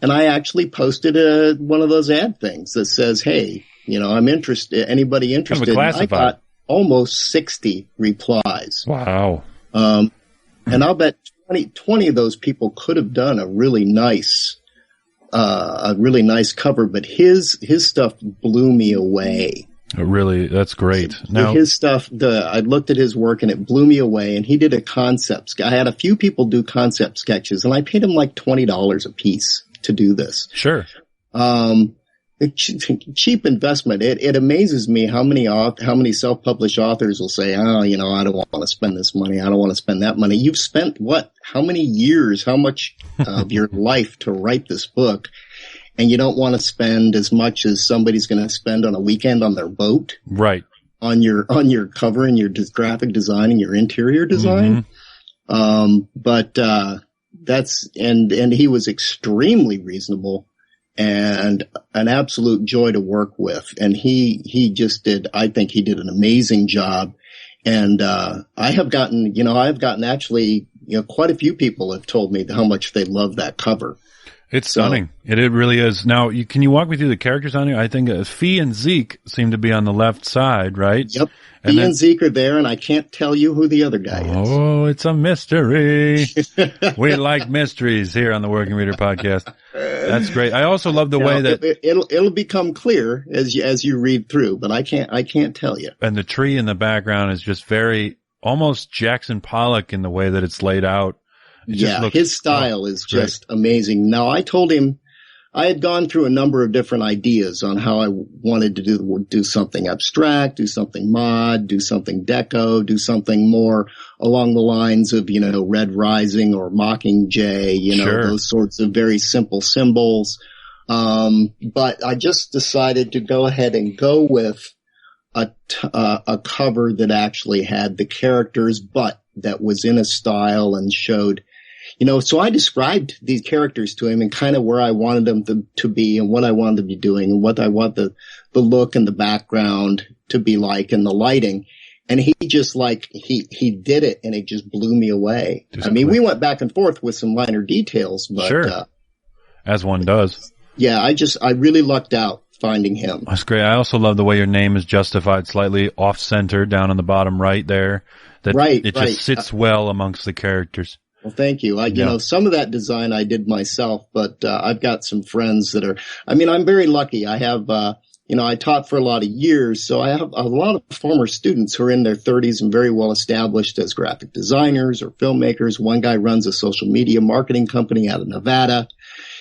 And I actually posted one of those ad things that says, "Hey, I'm interested. Anybody interested?" Kind of a classified. I got almost 60 replies. Wow. And I'll bet 20 of those people could have done a really nice cover, but his stuff blew me away. Really, that's great. Now, his stuff, I looked at his work and it blew me away. And he did a concept. I had a few people do concept sketches, and I paid him like $20 a piece to do this. Sure. Cheap investment. It amazes me how many self-published authors will say, "Oh, I don't want to spend this money. I don't want to spend that money." You've spent what? How many years? How much of your life to write this book? And you don't want to spend as much as somebody's going to spend on a weekend on their boat, right? On your cover and your graphic design and your interior design. Mm-hmm. But he was extremely reasonable and an absolute joy to work with. And I think he did an amazing job. And I've gotten actually, quite a few people have told me how much they love that cover. It's stunning. It really is. Now, can you walk me through the characters on here? I think Fee and Zeke seem to be on the left side, right? Yep. Fee and Zeke are there, and I can't tell you who the other guy is. Oh, it's a mystery. We like mysteries here on the Working Reader Podcast. That's great. I also love the way that it'll become clear as you read through, but I can't tell you. And the tree in the background is just very almost Jackson Pollock in the way that it's laid out. His style is just amazing. Now, I told him I had gone through a number of different ideas on how I wanted to do something abstract, do something mod, do something deco, do something more along the lines of, Red Rising or Mockingjay, those sorts of very simple symbols. But I just decided to go ahead and go with a cover that actually had the characters, but that was in a style and showed, so I described these characters to him and kind of where I wanted them to be and what I wanted to be doing and what I want the look and the background to be like and the lighting. And he just he did it and it just blew me away. We went back and forth with some minor details, but sure. As one does. Yeah, I really lucked out finding him. That's great. I also love the way your name is justified slightly off center down on the bottom right there. It just sits well amongst the characters. Well, thank you. Some of that design I did myself, but I've got some friends that are, I'm very lucky. I have, I taught for a lot of years, so I have a lot of former students who are in their 30s and very well established as graphic designers or filmmakers. One guy runs a social media marketing company out of Nevada.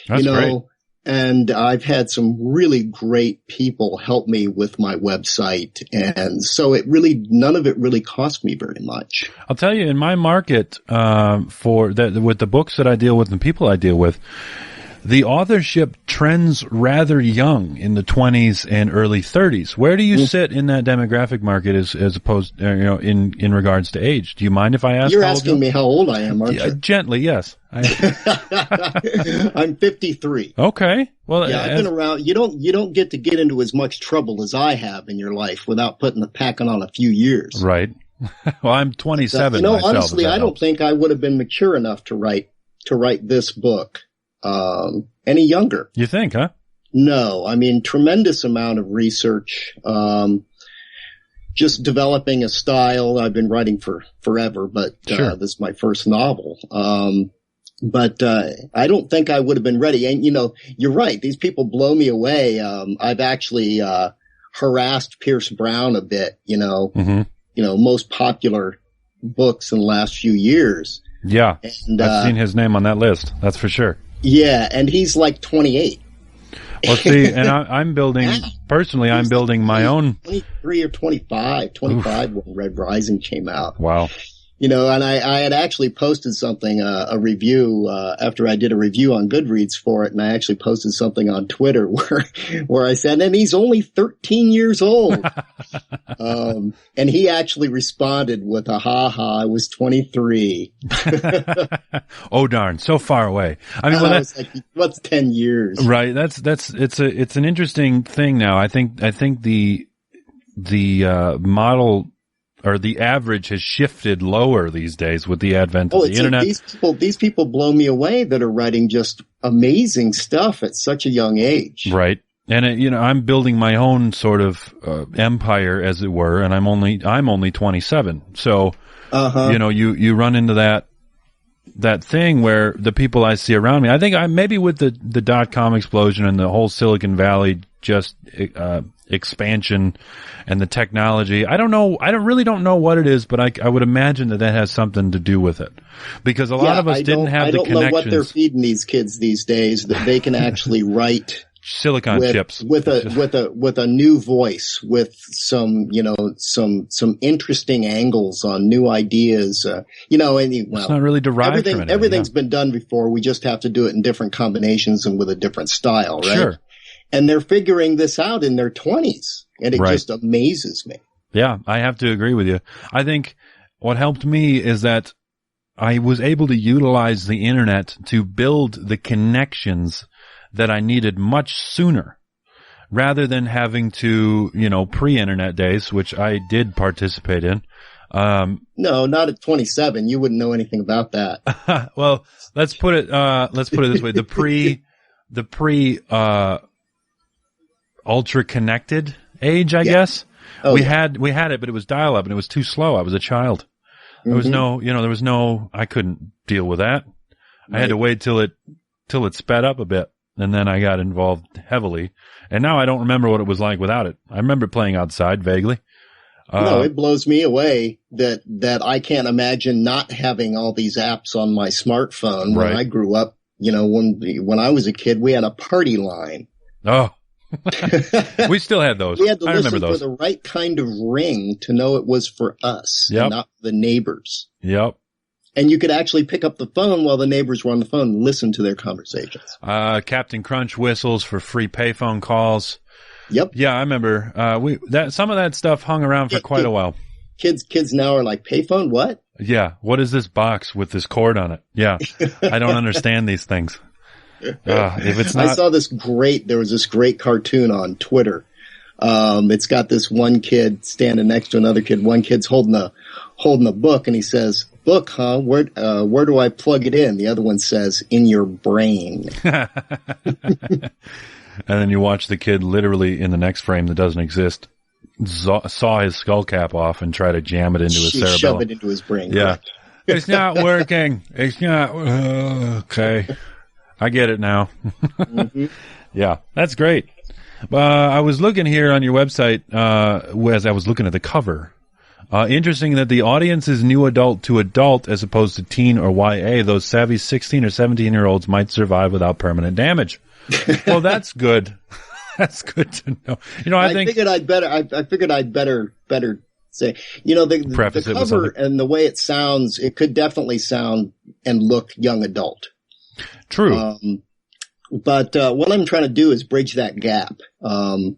That's great. And I've had some really great people help me with my website. And so none of it really cost me very much. I'll tell you, in my market, with the books that I deal with and people I deal with, the authorship trends rather young in the 20s and early 30s. Where do you sit in that demographic market as opposed, in regards to age? Do you mind if I ask? You're asking me how old I am, aren't you? Gently, yes. I'm 53. Okay. Well, I've been around. You don't get into as much trouble as I have in your life without packing on a few years. Right. Well, I'm 27 myself. Honestly, I don't think I would have been mature enough to write this book any younger. You think, huh? No, tremendous amount of research, just developing a style. I've been writing for forever, but sure. This is my first novel. But I don't think I would have been ready. And, you're right. These people blow me away. I've actually harassed Pierce Brown a bit, mm-hmm. Most popular books in the last few years. Yeah, And, I've seen his name on that list. That's for sure. Yeah, and he's like 28. Well, see, and I'm building, personally, I'm building my own. 23 or 25 when Red Rising came out. Wow. You know, and I had actually posted something, a review, after I did a review on Goodreads for it, and I actually posted something on Twitter where I said, and he's only 13 years old. And he actually responded with a I was 23. Oh, darn. So far away. I mean, I was like, what's 10 years? Right. It's an interesting thing now. I think the model, or the average, has shifted lower these days with the advent of the internet. These people blow me away that are writing just amazing stuff at such a young age. Right. And I'm building my own sort of empire, as it were, and I'm only 27. So, you run into that thing where the people I see around me, I think maybe with the .com explosion and the whole Silicon Valley just expansion and the technology. I really don't know what it is, but I would imagine that has something to do with it, because a lot of us didn't have the connections. I don't know what they're feeding these kids these days, that they can actually write silicon chips with a new voice, with some interesting angles on new ideas. It's not really derived from it. Everything's been done before. We just have to do it in different combinations and with a different style, right? Sure. And they're figuring this out in their 20s, and it just amazes me. Yeah, I have to agree with you. I think what helped me is that I was able to utilize the internet to build the connections that I needed much sooner, rather than having to, pre-internet days, which I did participate in. No, not at 27. You wouldn't know anything about that. Well, let's put it this way. The pre ultra connected age, I guess. We had it, but it was dial up and it was too slow. I was a child. There was I couldn't deal with that. Right. I had to wait till it sped up a bit, and then I got involved heavily. And now I don't remember what it was like without it. I remember playing outside vaguely. No, it blows me away that I can't imagine not having all these apps on my smartphone. When I grew up, when I was a kid, we had a party line. Oh. We still had those. We had to listen for the right kind of ring to know it was for us, and not the neighbors. Yep. And you could actually pick up the phone while the neighbors were on the phone and listen to their conversations. Captain Crunch whistles for free payphone calls. Yep. Yeah, I remember. Some of that stuff hung around for quite a while. Kids now are like, payphone, what? Yeah. What is this box with this cord on it? Yeah. I don't understand these things. If it's not, there was this great cartoon on Twitter. It's got this one kid standing next to another kid. One kid's holding a book, and he says, "Book, huh? Where do I plug it in?" The other one says, "In your brain." And then you watch the kid literally in the next frame that doesn't exist saw his skull cap off and try to jam it into his cerebellum. Shove it into his brain. Yeah. It's not working. It's not. Okay. I get it now. Yeah, that's great. I was looking here on your website as I was looking at the cover. Interesting that the audience is new adult to adult as opposed to teen or YA. Those savvy 16 or 17-year-olds might survive without permanent damage. Well, that's good. That's good to know. I figured I'd better say, the cover and the way it sounds, it could definitely sound and look young adult. True. But what I'm trying to do is bridge that gap. One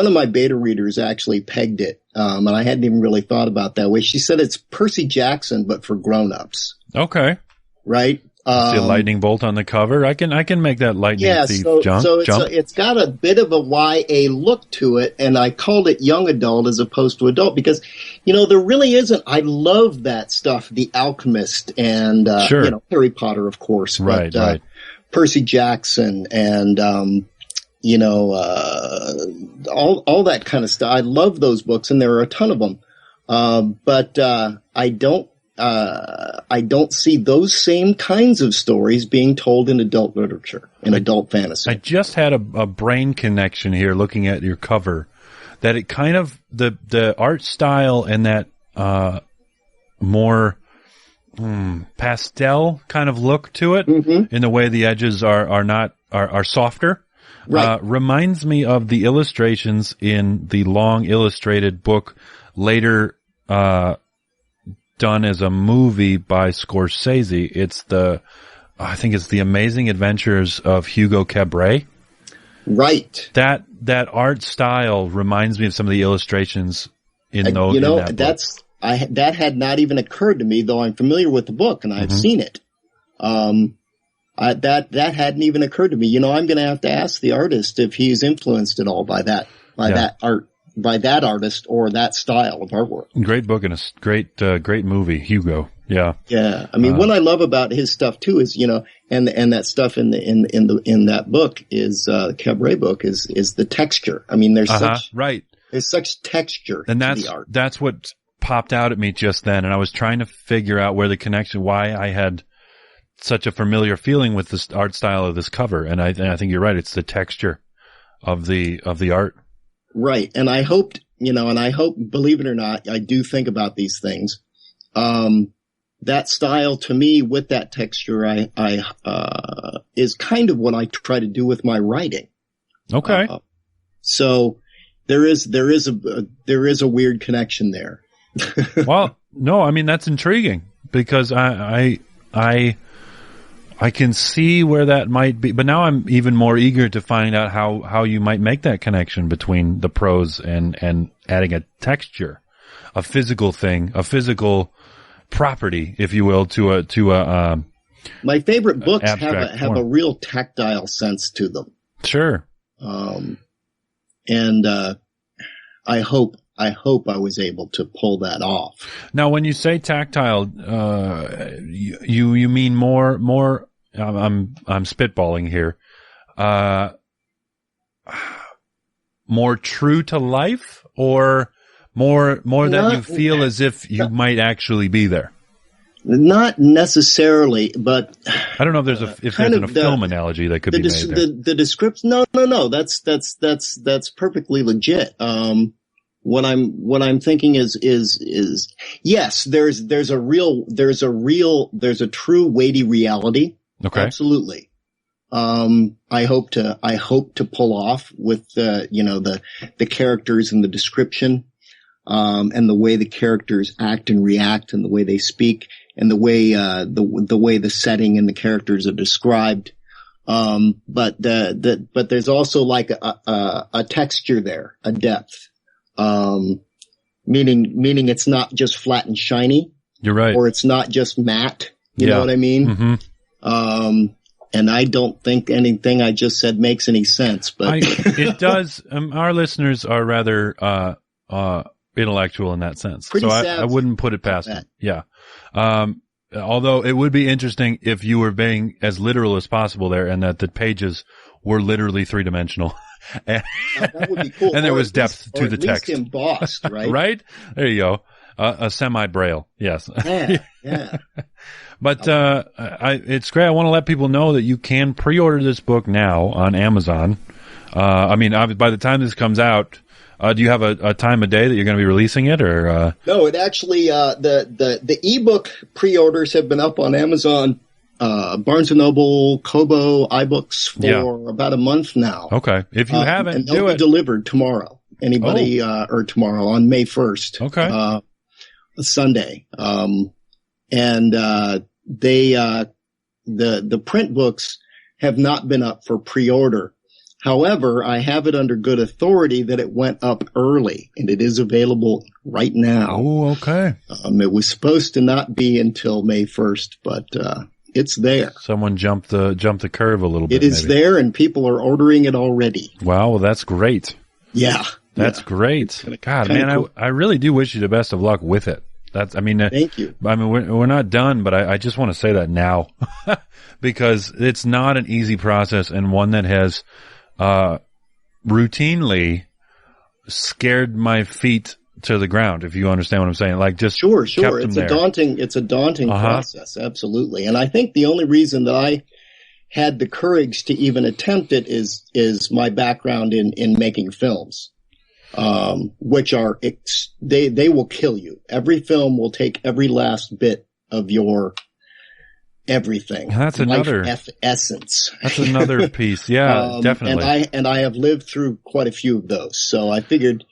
of my beta readers actually pegged it, and I hadn't even really thought about that way. She said it's Percy Jackson, but for grown-ups. Okay. Right? See a lightning bolt on the cover. I can make that lightning thief jump. So it's got a bit of a YA look to it, and I called it young adult as opposed to adult because, there really isn't. I love that stuff, The Alchemist and Harry Potter, of course, right. Percy Jackson and all that kind of stuff. I love those books, and there are a ton of them. But I don't see those same kinds of stories being told in adult literature, in adult fantasy. I just had a brain connection here looking at your cover, that it kind of, the art style and that more pastel kind of look to it in the way the edges are softer. Right. Reminds me of the illustrations in the long illustrated book later done as a movie by Scorsese. I think it's The Amazing Adventures of Hugo Cabret. Right. That art style reminds me of some of the illustrations in those. That had not even occurred to me, though I'm familiar with the book and I've seen it. That hadn't even occurred to me. I'm going to have to ask the artist if he's influenced at all by that artist or that style of artwork. Great book and a great movie, Hugo. Yeah. Yeah. I mean, what I love about his stuff too is, and that stuff in that book is, Cabaret book is the texture. I mean, there's such texture and to the art. That's what popped out at me just then. And I was trying to figure out where the connection, why I had such a familiar feeling with this art style of this cover. And I think you're right. It's the texture of the art. Right. And I hoped, believe it or not, I do think about these things. That style to me with that texture, is kind of what I try to do with my writing. Okay. So there is a weird connection there. Well, no, I mean, that's intriguing because I can see where that might be, but now I'm even more eager to find out how you might make that connection between the prose and adding a texture, a physical thing, a physical property, if you will, to a my favorite books have a real tactile sense to them. Sure. And I hope I was able to pull that off. Now, when you say tactile, you mean more. I'm spitballing here. More true to life, or more that you feel as if you might actually be there. Not necessarily, but I don't know if there's a film analogy that could be made there. The description. No. That's perfectly legit. What I'm thinking is yes, there's a true weighty reality. Okay. Absolutely. I hope to pull off with the characters and the description, and the way the characters act and react and the way they speak and the way the setting and the characters are described. But there's also like a texture there, a depth. Meaning it's not just flat and shiny. You're right. Or it's not just matte. You know what I mean? Mm-hmm. And I don't think anything I just said makes any sense, but it does. Our listeners are rather, intellectual in that sense. Pretty so I wouldn't put it past them. Yeah. Although it would be interesting if you were being as literal as possible there and that the pages were literally three-dimensional. And, that would be cool. And there was depth to the text. Embossed, right? Right? There you go. A semi-braille. Yes. Yeah. But, it's great. I want to let people know that you can pre-order this book now on Amazon. By the time this comes out, do you have a time of day that you're going to be releasing it, or? No, it actually, the ebook pre-orders have been up on Amazon, Barnes & Noble, Kobo, iBooks for about a month now. Okay. If you haven't, and they'll be delivered tomorrow. Anybody, or tomorrow on May 1st. Okay. Sunday. The print books have not been up for pre-order. However, I have it under good authority that it went up early and it is available right now. Oh, okay. It was supposed to not be until May 1st, but, it's there. Someone jumped the curve a little bit. It is there and people are ordering it already. Wow. Well, that's great. Yeah. That's great. God, man, cool. I really do wish you the best of luck with it. Thank you. I mean, we're not done, but I just want to say that now because it's not an easy process and one that has, routinely scared my feet to the ground, if you understand what I'm saying. Like just sure. It's a daunting process. Absolutely. And I think the only reason that I had the courage to even attempt it is my background in making films. which are, they will kill you. Every film will take every last bit of your everything. That's another essence. That's another piece. Yeah, definitely. And I have lived through quite a few of those. So I figured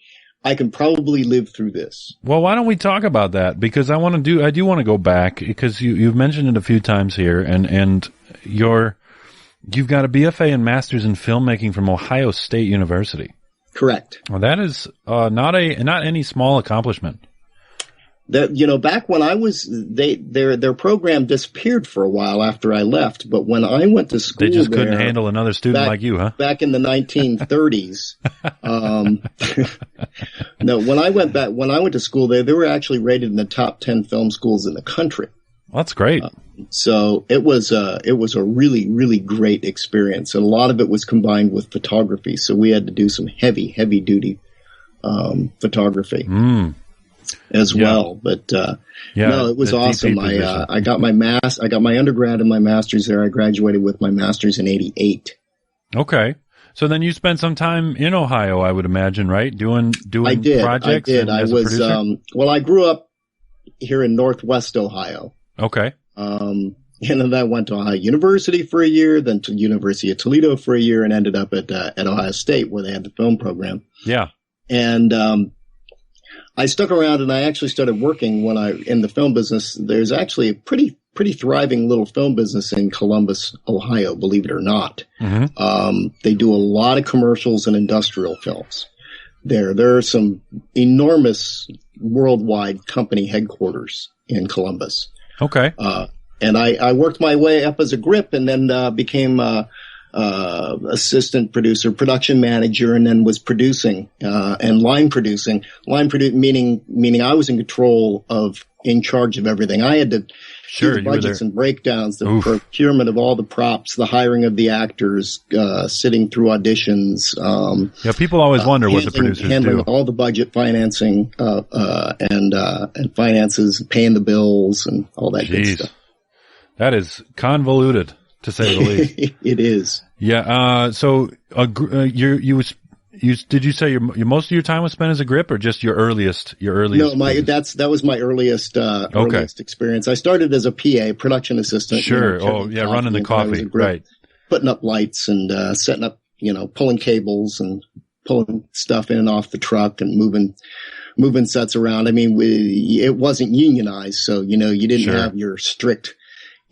I can probably live through this. Well, why don't we talk about that? Because I do want to go back, because you've mentioned it a few times here, and you've got a BFA and Masters in Filmmaking from Ohio State University. Correct. Well, that is not any small accomplishment. That, back when I was, their program disappeared for a while after I left. But when I went to school, they just couldn't handle another student like you, huh? Back in the 1930s. No, when I went to school there, they were actually rated in the top 10 film schools in the country. Well, that's great. So it was a really, really great experience. And a lot of it was combined with photography. So we had to do some heavy duty, photography. As well, but no, it was awesome. I got my undergrad and my master's there. I graduated with my master's in '88. Okay, so then you spent some time in Ohio, I would imagine, right? Doing projects. I did. I was I grew up here in Northwest Ohio. Okay. And then I went to Ohio University for a year, then to University of Toledo for a year, and ended up at Ohio State where they had the film program. Yeah. And I stuck around, and I actually started working in the film business. There's actually a pretty thriving little film business in Columbus, Ohio, believe it or not. Mm-hmm. They do a lot of commercials and industrial films. There are some enormous worldwide company headquarters in Columbus. Okay. And I worked my way up as a grip, and then became assistant producer, production manager, and then was producing and line producing. Meaning I was in charge of everything. I had to do the budgets and breakdowns, the procurement of all the props, the hiring of the actors, sitting through auditions. People always wonder what the producers handling do. all the budget, financing, and finances, paying the bills, and all that good stuff. That is convoluted, to say the least. It is. Yeah. So, did you say most of your time was spent as a grip, or just your earliest? No, that was my earliest experience. I started as a PA, production assistant. Sure. Running the coffee, right? Putting up lights and setting up, pulling cables and pulling stuff in and off the truck and moving sets around. I mean, it wasn't unionized, so you didn't have your strict.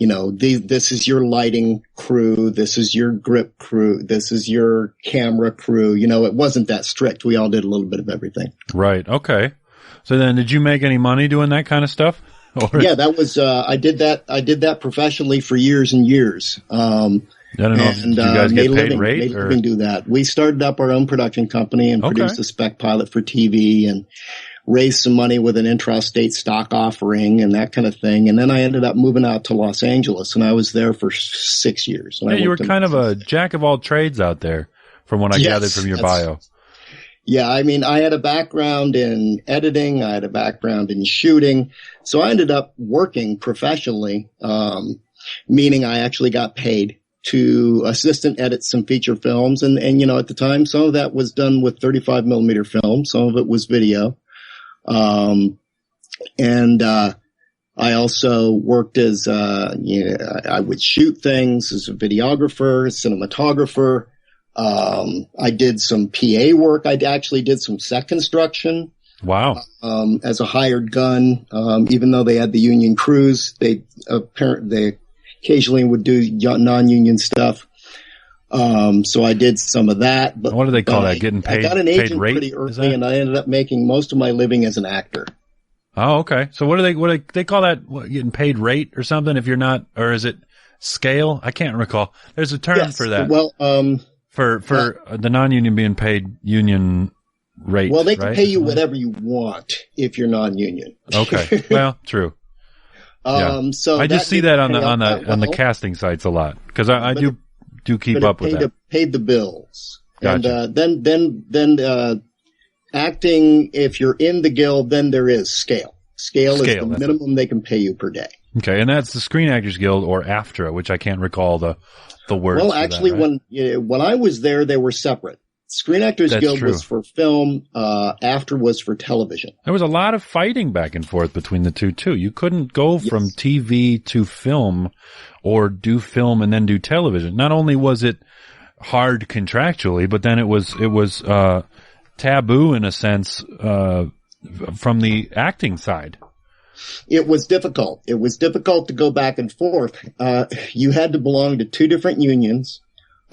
This is your lighting crew. This is your grip crew. This is your camera crew. It wasn't that strict. We all did a little bit of everything. Right. Okay. So then did you make any money doing that kind of stuff? Yeah, that was, I did that professionally for years and years. I don't know. Did you guys get paid rate? Made a living do that. We started up our own production company and produced a spec pilot for TV and raised some money with an intrastate stock offering and that kind of thing. And then I ended up moving out to Los Angeles, and I was there for 6 years. Yeah, you were kind of a jack of all trades out there, from what I gathered from your bio. Yeah, I mean, I had a background in editing. I had a background in shooting. So I ended up working professionally, meaning I actually got paid to assistant edit some feature films. And at the time, some of that was done with 35 millimeter film. Some of it was video. I also worked as, I would shoot things as a videographer, cinematographer. I did some PA work. I actually did some set construction. Wow. As a hired gun, even though they had the union crews, they occasionally would do non-union stuff. So I did some of that. But what do they call that? Getting paid? I got an agent pretty early, and I ended up making most of my living as an actor. Oh, okay. So what do they call that? Getting paid rate or something? If you're not, or is it scale? I can't recall. There's a term for that. Well, for the non-union being paid union rate. Well, they can pay you whatever you want if you're non-union. Okay. Well, true. So I just see that on the casting sites a lot, because I do keep up with that. Paid the bills. Gotcha. And then acting, if you're in the guild, then there is scale. Scale is the minimum they can pay you per day. Okay, and that's the Screen Actors Guild, or AFTRA, which I can't recall the word. Well, actually, when I was there, they were separate. Screen Actors That's Guild true. was for film, AFTRA was for television. There was a lot of fighting back and forth between the two, too. You couldn't go from TV to film or do film and then do television. Not only was it hard contractually, but then it was taboo in a sense from the acting side. It was difficult. It was difficult to go back and forth. You had to belong to two different unions.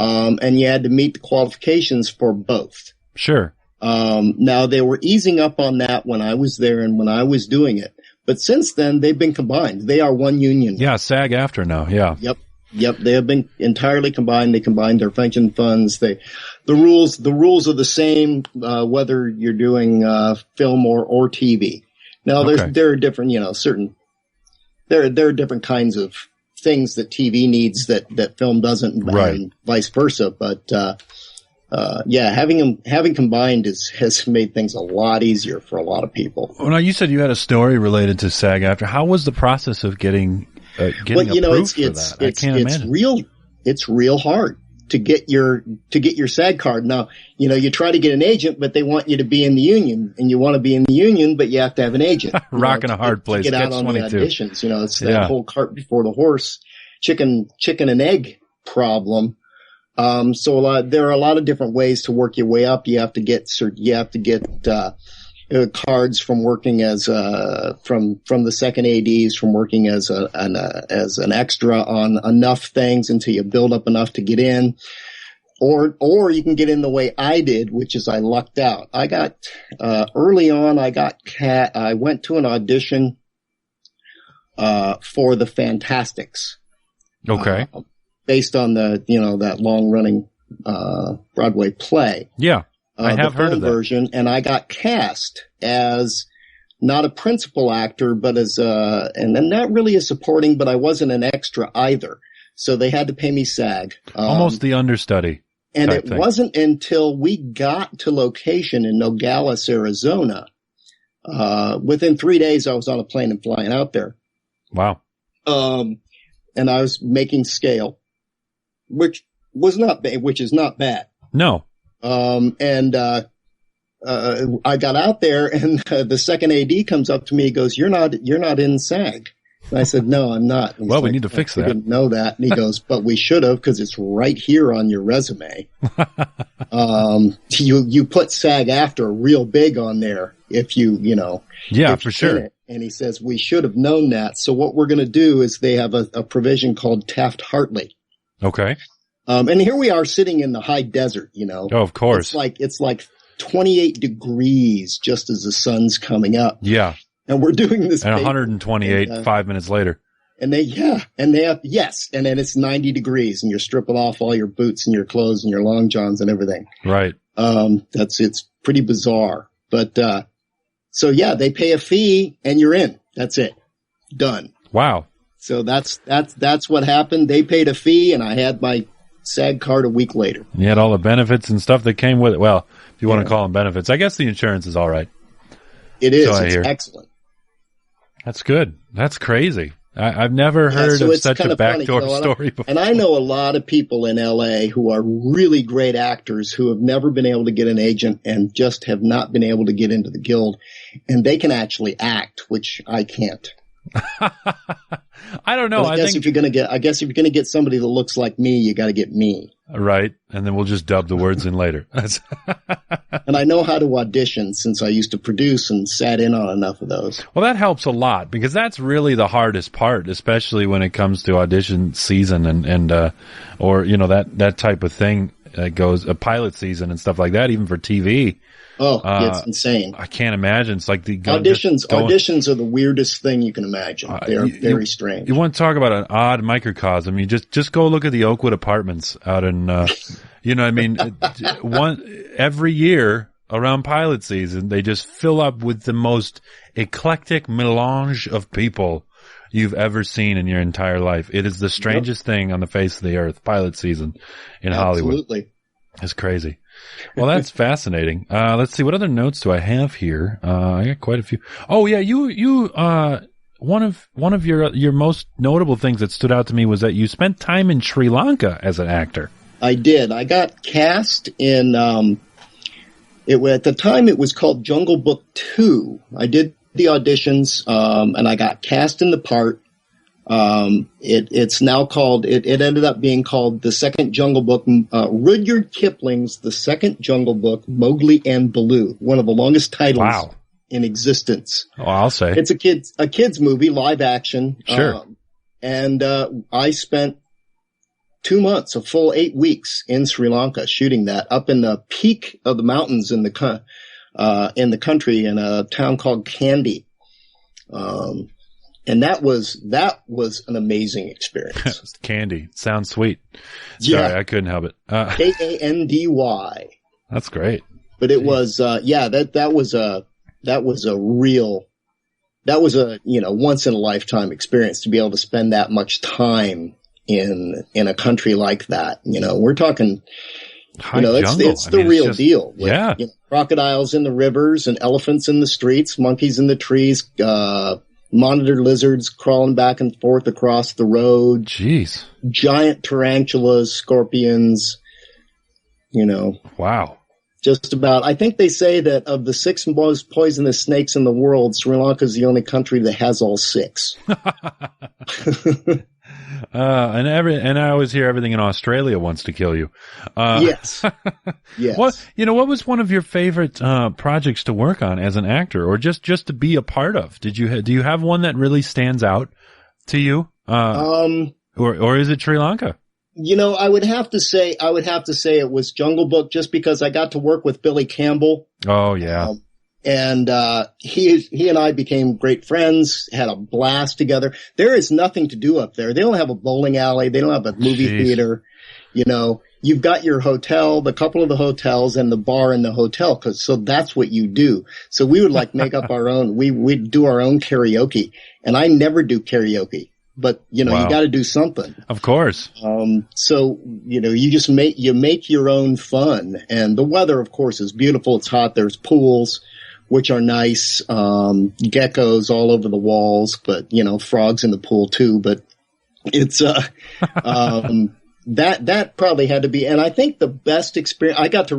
And you had to meet the qualifications for both. Sure. Now they were easing up on that when I was there and when I was doing it. But since then, they've been combined. They are one union. Yeah, SAG-AFTRA now. Yeah. Yep. They have been entirely combined. They combined their pension funds. The rules are the same, whether you're doing, film or TV. Now there are different, there are different kinds of things that TV needs that film doesn't, right, and vice versa. But having combined has made things a lot easier for a lot of people. Well, now you said you had a story related to SAG-AFTRA. How was the process of getting approved for that? I can't imagine. It's real hard to get your SAG card. Now, you try to get an agent, but they want you to be in the union, and you want to be in the union, but you have to have an agent. Rocking a hard place. To get out on the auditions. It's that whole cart before the horse, chicken and egg problem. So there are a lot of different ways to work your way up. You have to get cards from working as from the second ADs, from working as an extra on enough things until you build up enough to get in, or you can get in the way I did, which is I lucked out. I got early on. I went to an audition for the Fantastics. Okay. Based on that long running Broadway play. Yeah. I have heard of that version, and I got cast as not a principal actor, but and then not really a supporting, but I wasn't an extra either. So they had to pay me SAG. Almost the understudy. And it wasn't until we got to location in Nogales, Arizona. Within 3 days, I was on a plane and flying out there. Wow. And I was making scale, which is not bad. No. I got out there, and the second AD comes up to me. He goes, "You're not in SAG." And I said, "No, I'm not." Well, we need to fix that. I didn't know that. And he goes, "But we should have, because it's right here on your resume. You put SAG-AFTRA real big on there if Yeah, for sure." And he says, "We should have known that. So what we're going to do is they have a provision called Taft-Hartley." Okay. And here we are sitting in the high desert, Oh, of course. It's like 28 degrees just as the sun's coming up. Yeah. And we're doing this. And 128 5 minutes later. And then it's 90 degrees, and you're stripping off all your boots and your clothes and your long johns and everything. Right. It's pretty bizarre. But, they pay a fee and you're in. That's it. Done. Wow. So that's what happened. They paid a fee, and I had my SAG card a week later. You had all the benefits and stuff that came with it. Well, if you want to call them benefits, I guess the insurance is all right. It is. It's excellent. That's good. That's crazy. I've never heard of such a backdoor story before. And I know a lot of people in LA who are really great actors who have never been able to get an agent and just have not been able to get into the guild. And they can actually act, which I can't. I don't know. I guess if you're gonna get somebody that looks like me, you got to get me. Right, and then we'll just dub the words in later. And I know how to audition since I used to produce and sat in on enough of those. Well, that helps a lot, because that's really the hardest part, especially when it comes to audition season and or that type of thing that goes a pilot season and stuff like that, even for TV. Oh, it's insane. I can't imagine. It's like the auditions are the weirdest thing you can imagine. They're very strange. You want to talk about an odd microcosm? You just go look at the Oakwood Apartments out in, every year around pilot season, they just fill up with the most eclectic melange of people you've ever seen in your entire life. It is the strangest thing on the face of the earth, pilot season in Hollywood. Absolutely. It's crazy. Well, that's fascinating. Let's see. What other notes do I have here? I got quite a few. Oh yeah. You, one of your most notable things that stood out to me was that you spent time in Sri Lanka as an actor. I did. I got cast in, At the time, it was called Jungle Book 2. I did the auditions, and I got cast in the part. It's now called, it ended up being called The Second Jungle Book, Rudyard Kipling's The Second Jungle Book, Mowgli and Baloo, one of the longest titles in existence. Oh, I'll say. It's a kid's movie, live action. Sure. And I spent 2 months, a full 8 weeks in Sri Lanka shooting that up in the peak of the mountains in the country in a town called Kandy. And that was an amazing experience. Candy. Sounds sweet. Sorry, I couldn't help it. Kandy. That's great. But it was, that was a once in a lifetime experience to be able to spend that much time in a country like that. We're talking, it's the real deal. With, crocodiles in the rivers and elephants in the streets, monkeys in the trees, monitor lizards crawling back and forth across the road. Jeez. Giant tarantulas, scorpions, Wow. Just about. I think they say that of the 6 most poisonous snakes in the world, Sri Lanka is the only country that has all 6. And I always hear everything in Australia wants to kill you. Yes. Yes. What was one of your favorite projects to work on as an actor, or just to be a part of? Do you have one that really stands out to you? Or is it Sri Lanka? I would have to say it was Jungle Book, just because I got to work with Billy Campbell. Oh yeah. And he and I became great friends, had a blast together. There is nothing to do up there. They don't have a bowling alley. They don't have a movie theater. You've got your hotel, the couple of the hotels, and the bar in the hotel, so that's what you do. So we would make up our own. We'd do our own karaoke, and I never do karaoke. But, you got to do something. Of course. So, you just make your own fun. And the weather, of course, is beautiful. It's hot. There's pools, which are nice. Geckos all over the walls, but, frogs in the pool too. But it's, that probably had to be. And I think the best experience, I got to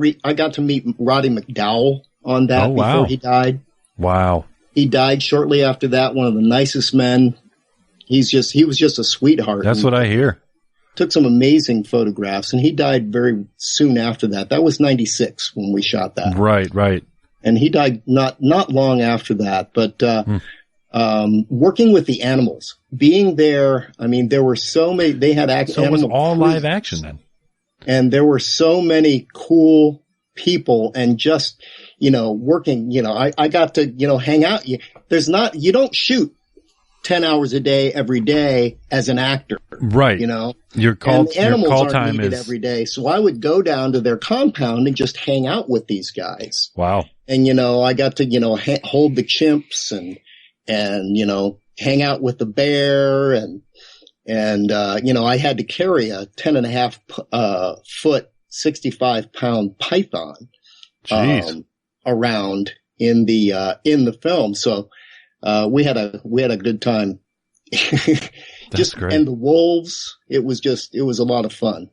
meet Roddy McDowell on that before he died. Wow. He died shortly after that. One of the nicest men. He was just a sweetheart. That's what I hear. Took some amazing photographs, and he died very soon after that. That was 96 when we shot that. Right. And he died not long after that. But working with the animals, being there, there were so many. They had So it was all live action then. And there were so many cool people, and just working. I got to hang out. You don't shoot 10 hours a day every day as an actor. Right. Your call time needed is every day. So I would go down to their compound and just hang out with these guys. Wow. And, I got to, hold the chimps and hang out with the bear and I had to carry a 10.5 foot, 65-pound python, around in the film. So, we had a good time. That's great. And the wolves, it was a lot of fun.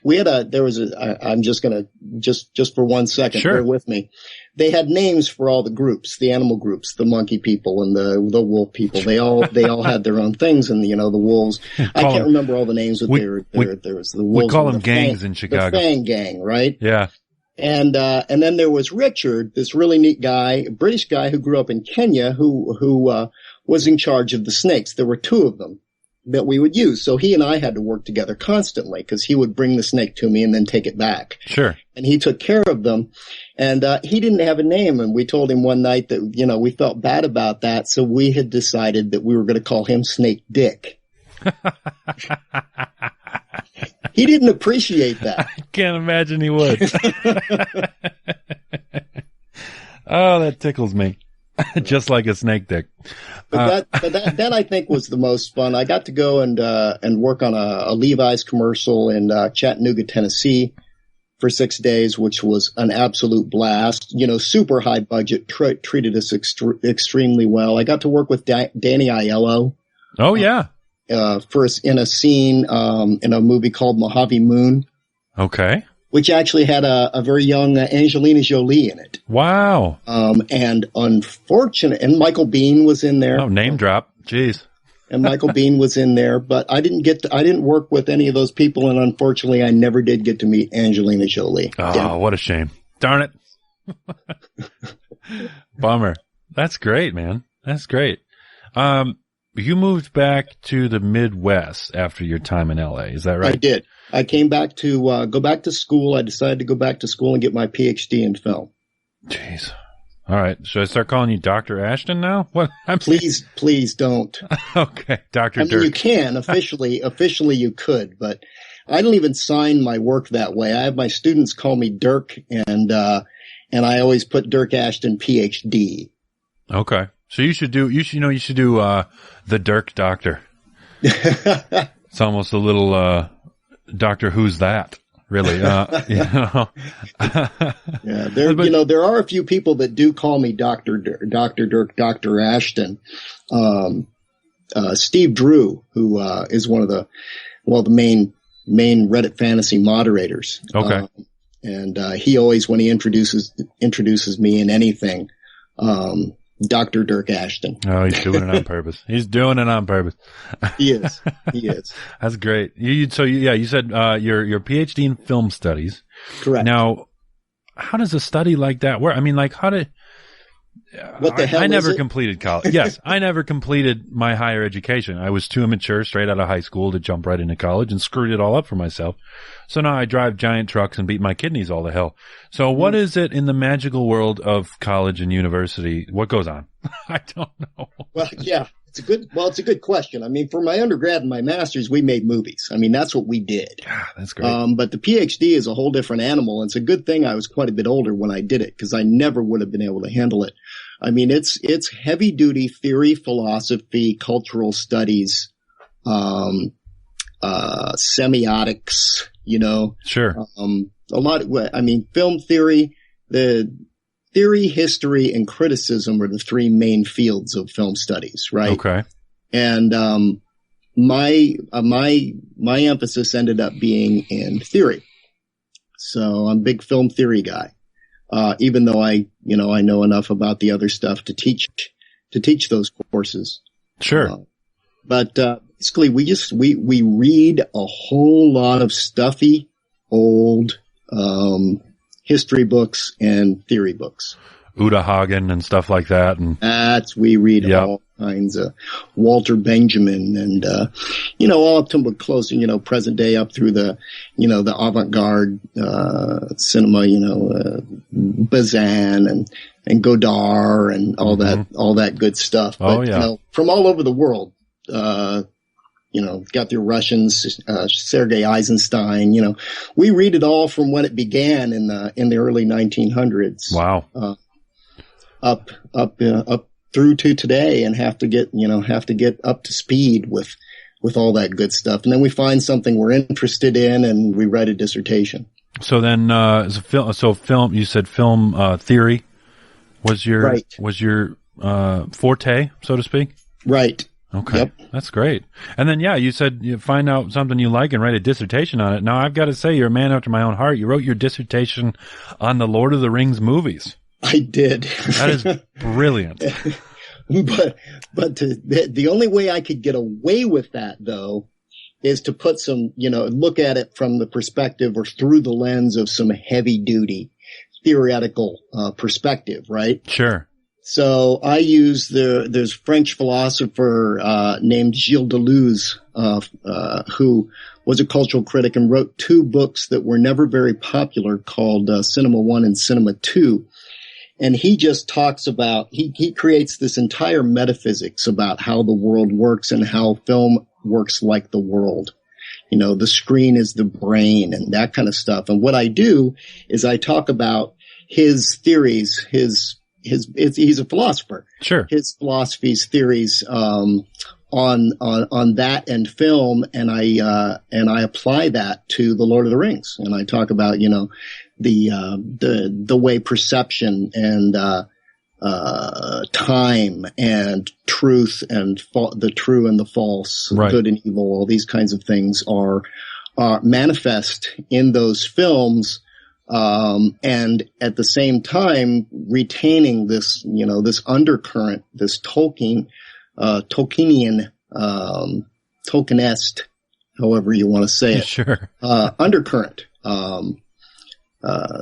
I'm just for 1 second, sure. Bear with me. They had names for all the groups, the animal groups, the monkey people and the wolf people. They all had their own things, and the wolves. I can't remember all the names, but there was the wolves. We call them gangs in Chicago. The Fang Gang, right? Yeah. And then there was Richard, this really neat guy, a British guy who grew up in Kenya, who was in charge of the snakes. There were 2 of them that we would use. So he and I had to work together constantly, because he would bring the snake to me and then take it back. Sure. And he took care of them. And he didn't have a name. And we told him one night that, we felt bad about that. So we had decided that we were going to call him Snake Dick. He didn't appreciate that. I can't imagine he would. Oh, that tickles me. Just like a snake dick. But that I think was the most fun. I got to go and work on a Levi's commercial in Chattanooga, Tennessee for 6 days, which was an absolute blast. Super high budget, treated us extremely well. I got to work with Danny Aiello. Oh yeah. First in a scene in a movie called Mojave Moon. Okay. which actually had a very young Angelina Jolie in it. Wow. And and Michael Biehn was in there. Oh, name drop. Jeez. And Michael Biehn was in there, but I didn't work with any of those people, and unfortunately I never did get to meet Angelina Jolie. Oh, what a shame. Darn it. Bummer. That's great, man. That's great. You moved back to the Midwest after your time in LA. Is that right? I did. I came back to go back to school. I decided to go back to school and get my PhD in film. Jeez. All right. Should I start calling you Dr. Ashton now? What? Please don't. Okay, Dr. I mean, Dyrk. you can officially you could, but I don't even sign my work that way. I have my students call me Dyrk, and I always put Dyrk Ashton PhD. Okay. So you should do the Dyrk Doctor. It's almost a little Doctor Who's That, really. Yeah, there are a few people that do call me Dr. Dyrk, Dr. Ashton. Steve Drew, who is one of the main Reddit fantasy moderators. Okay. And he always, when he introduces me in anything, Dr. Dyrk Ashton. Oh, he's doing it on purpose. He's doing it on purpose. He is. That's great. You said your PhD in film studies. Correct. Now, how does a study like that work? I mean, like, what the hell? I never completed college. Yes, I never completed my higher education. I was too immature straight out of high school to jump right into college and screwed it all up for myself. So now I drive giant trucks and beat my kidneys all to hell. So what is it in the magical world of college and university? What goes on? I don't know. Well, yeah, it's a good question. I mean, for my undergrad and my master's, we made movies. I mean, that's what we did. Yeah, that's great. But the PhD is a whole different animal. And it's a good thing I was quite a bit older when I did it, because I never would have been able to handle it. I mean, it's heavy duty theory, philosophy, cultural studies, semiotics, Sure. A lot of, film theory, the theory, history, and criticism are the three main fields of film studies, right? Okay. And, my emphasis ended up being in theory. So I'm a big film theory guy. Even though I know enough about the other stuff to teach those courses. Sure. But basically we read a whole lot of stuffy old history books and theory books. Uta Hagen and stuff like that. And we read all kinds of Walter Benjamin and, all up to close, present day up through the avant-garde, cinema, Bazin and Godard and all that good stuff. But, from all over the world, got the Russians, Sergei Eisenstein, we read it all from when it began in the early 1900s. Wow. Up through to today, and have to get up to speed with all that good stuff. And then we find something we're interested in and we write a dissertation. So then, film, you said film, theory was your forte, so to speak? Right. Okay. Yep. That's great. And then, you said you find out something you like and write a dissertation on it. Now, I've got to say, you're a man after my own heart. You wrote your dissertation on the Lord of the Rings movies. I did. That is brilliant. But the only way I could get away with that, though, is to put some, look at it from the perspective or through the lens of some heavy duty theoretical perspective, right? Sure. So I use there's a French philosopher named Gilles Deleuze, who was a cultural critic and wrote two books that were never very popular called Cinema 1 and Cinema 2. And he just talks about, he creates this entire metaphysics about how the world works and how film works like the world. The screen is the brain and that kind of stuff. And what I do is I talk about his theories, he's a philosopher. Sure. His philosophies, theories, on that and film. And I apply that to the Lord of the Rings. And I talk about, the way perception and, time and truth and the true and the false, right, good and evil, all these kinds of things are manifest in those films. And at the same time retaining this, this undercurrent, this Tolkienian, Tolkienesque, however you want to say it. Sure. Undercurrent.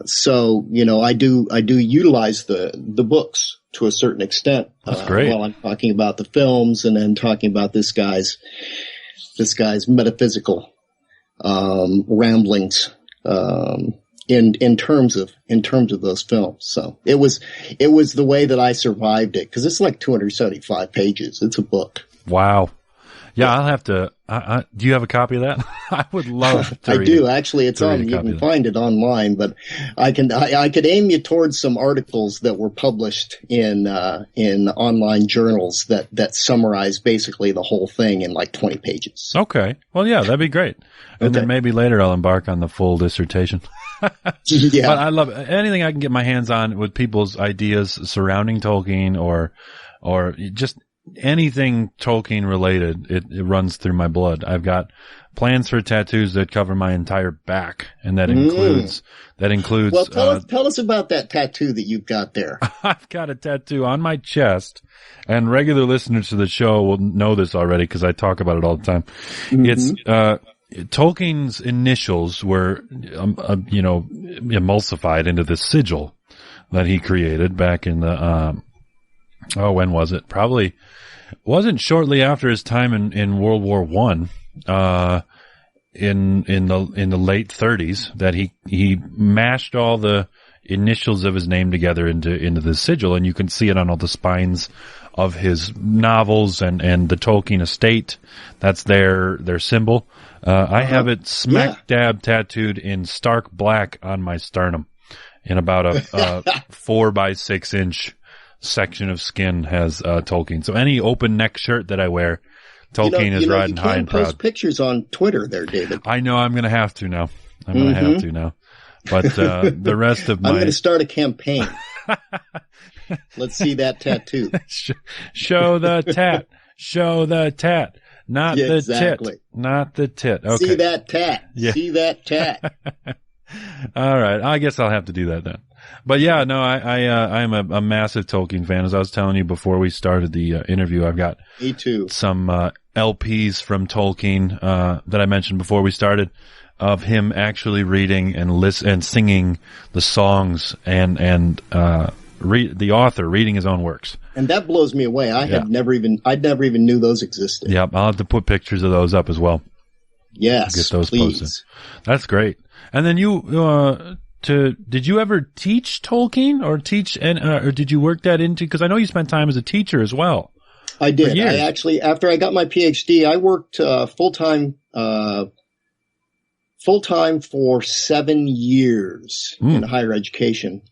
So, I do utilize the books to a certain extent. That's great. While I'm talking about the films and then talking about this guy's metaphysical, ramblings, in terms of those films. So it was the way that I survived it, because it's like 275 pages. It's a book. Wow. Yeah, I'll have to. Do you have a copy of that? I would love to. I read do. it. Actually, it's on. You can find it online, but I could aim you towards some articles that were published in online journals that summarize basically the whole thing in like 20 pages. Okay. Well, yeah, that'd be great. And then maybe later I'll embark on the full dissertation. Yeah. But I love anything I can get my hands on with people's ideas surrounding Tolkien or just anything Tolkien related. It runs through my blood. I've got plans for tattoos that cover my entire back, and that includes. Well, tell us about that tattoo that you've got there. I've got a tattoo on my chest, and regular listeners to the show will know this already because I talk about it all the time. Mm-hmm. It's Tolkien's initials were, emulsified into this sigil that he created back in the, when was it? Probably wasn't shortly after his time in World War I, in the late 30s, that he mashed all the initials of his name together into the sigil, and you can see it on all the spines of his novels and the Tolkien estate. That's their symbol. I have it smack dab tattooed in stark black on my sternum, in about a 4x6 inch section of skin has Tolkien. So any open neck shirt that I wear, Tolkien is riding high and proud. You can post pictures on Twitter there, David. I know. I'm going to have to now. But the rest of my... I'm going to start a campaign. Let's see that tattoo. Show the tat. Show the tat. Not the exactly. tit. Not the tit. Okay. See that tat. Yeah. See that tat. All right. I guess I'll have to do that then. But yeah, no, I'm a massive Tolkien fan. As I was telling you before we started the interview, I've got Me too. Some LPs from Tolkien that I mentioned before we started, of him actually reading and singing the songs and the author reading his own works. And that blows me away. I never even knew those existed. Yep, I'll have to put pictures of those up as well. Yes, get those please. Posted. That's great. And then did you ever teach Tolkien or or did you work that into? Because I know you spent time as a teacher as well. I did. I actually, after I got my PhD, I worked full time for 7 years in higher education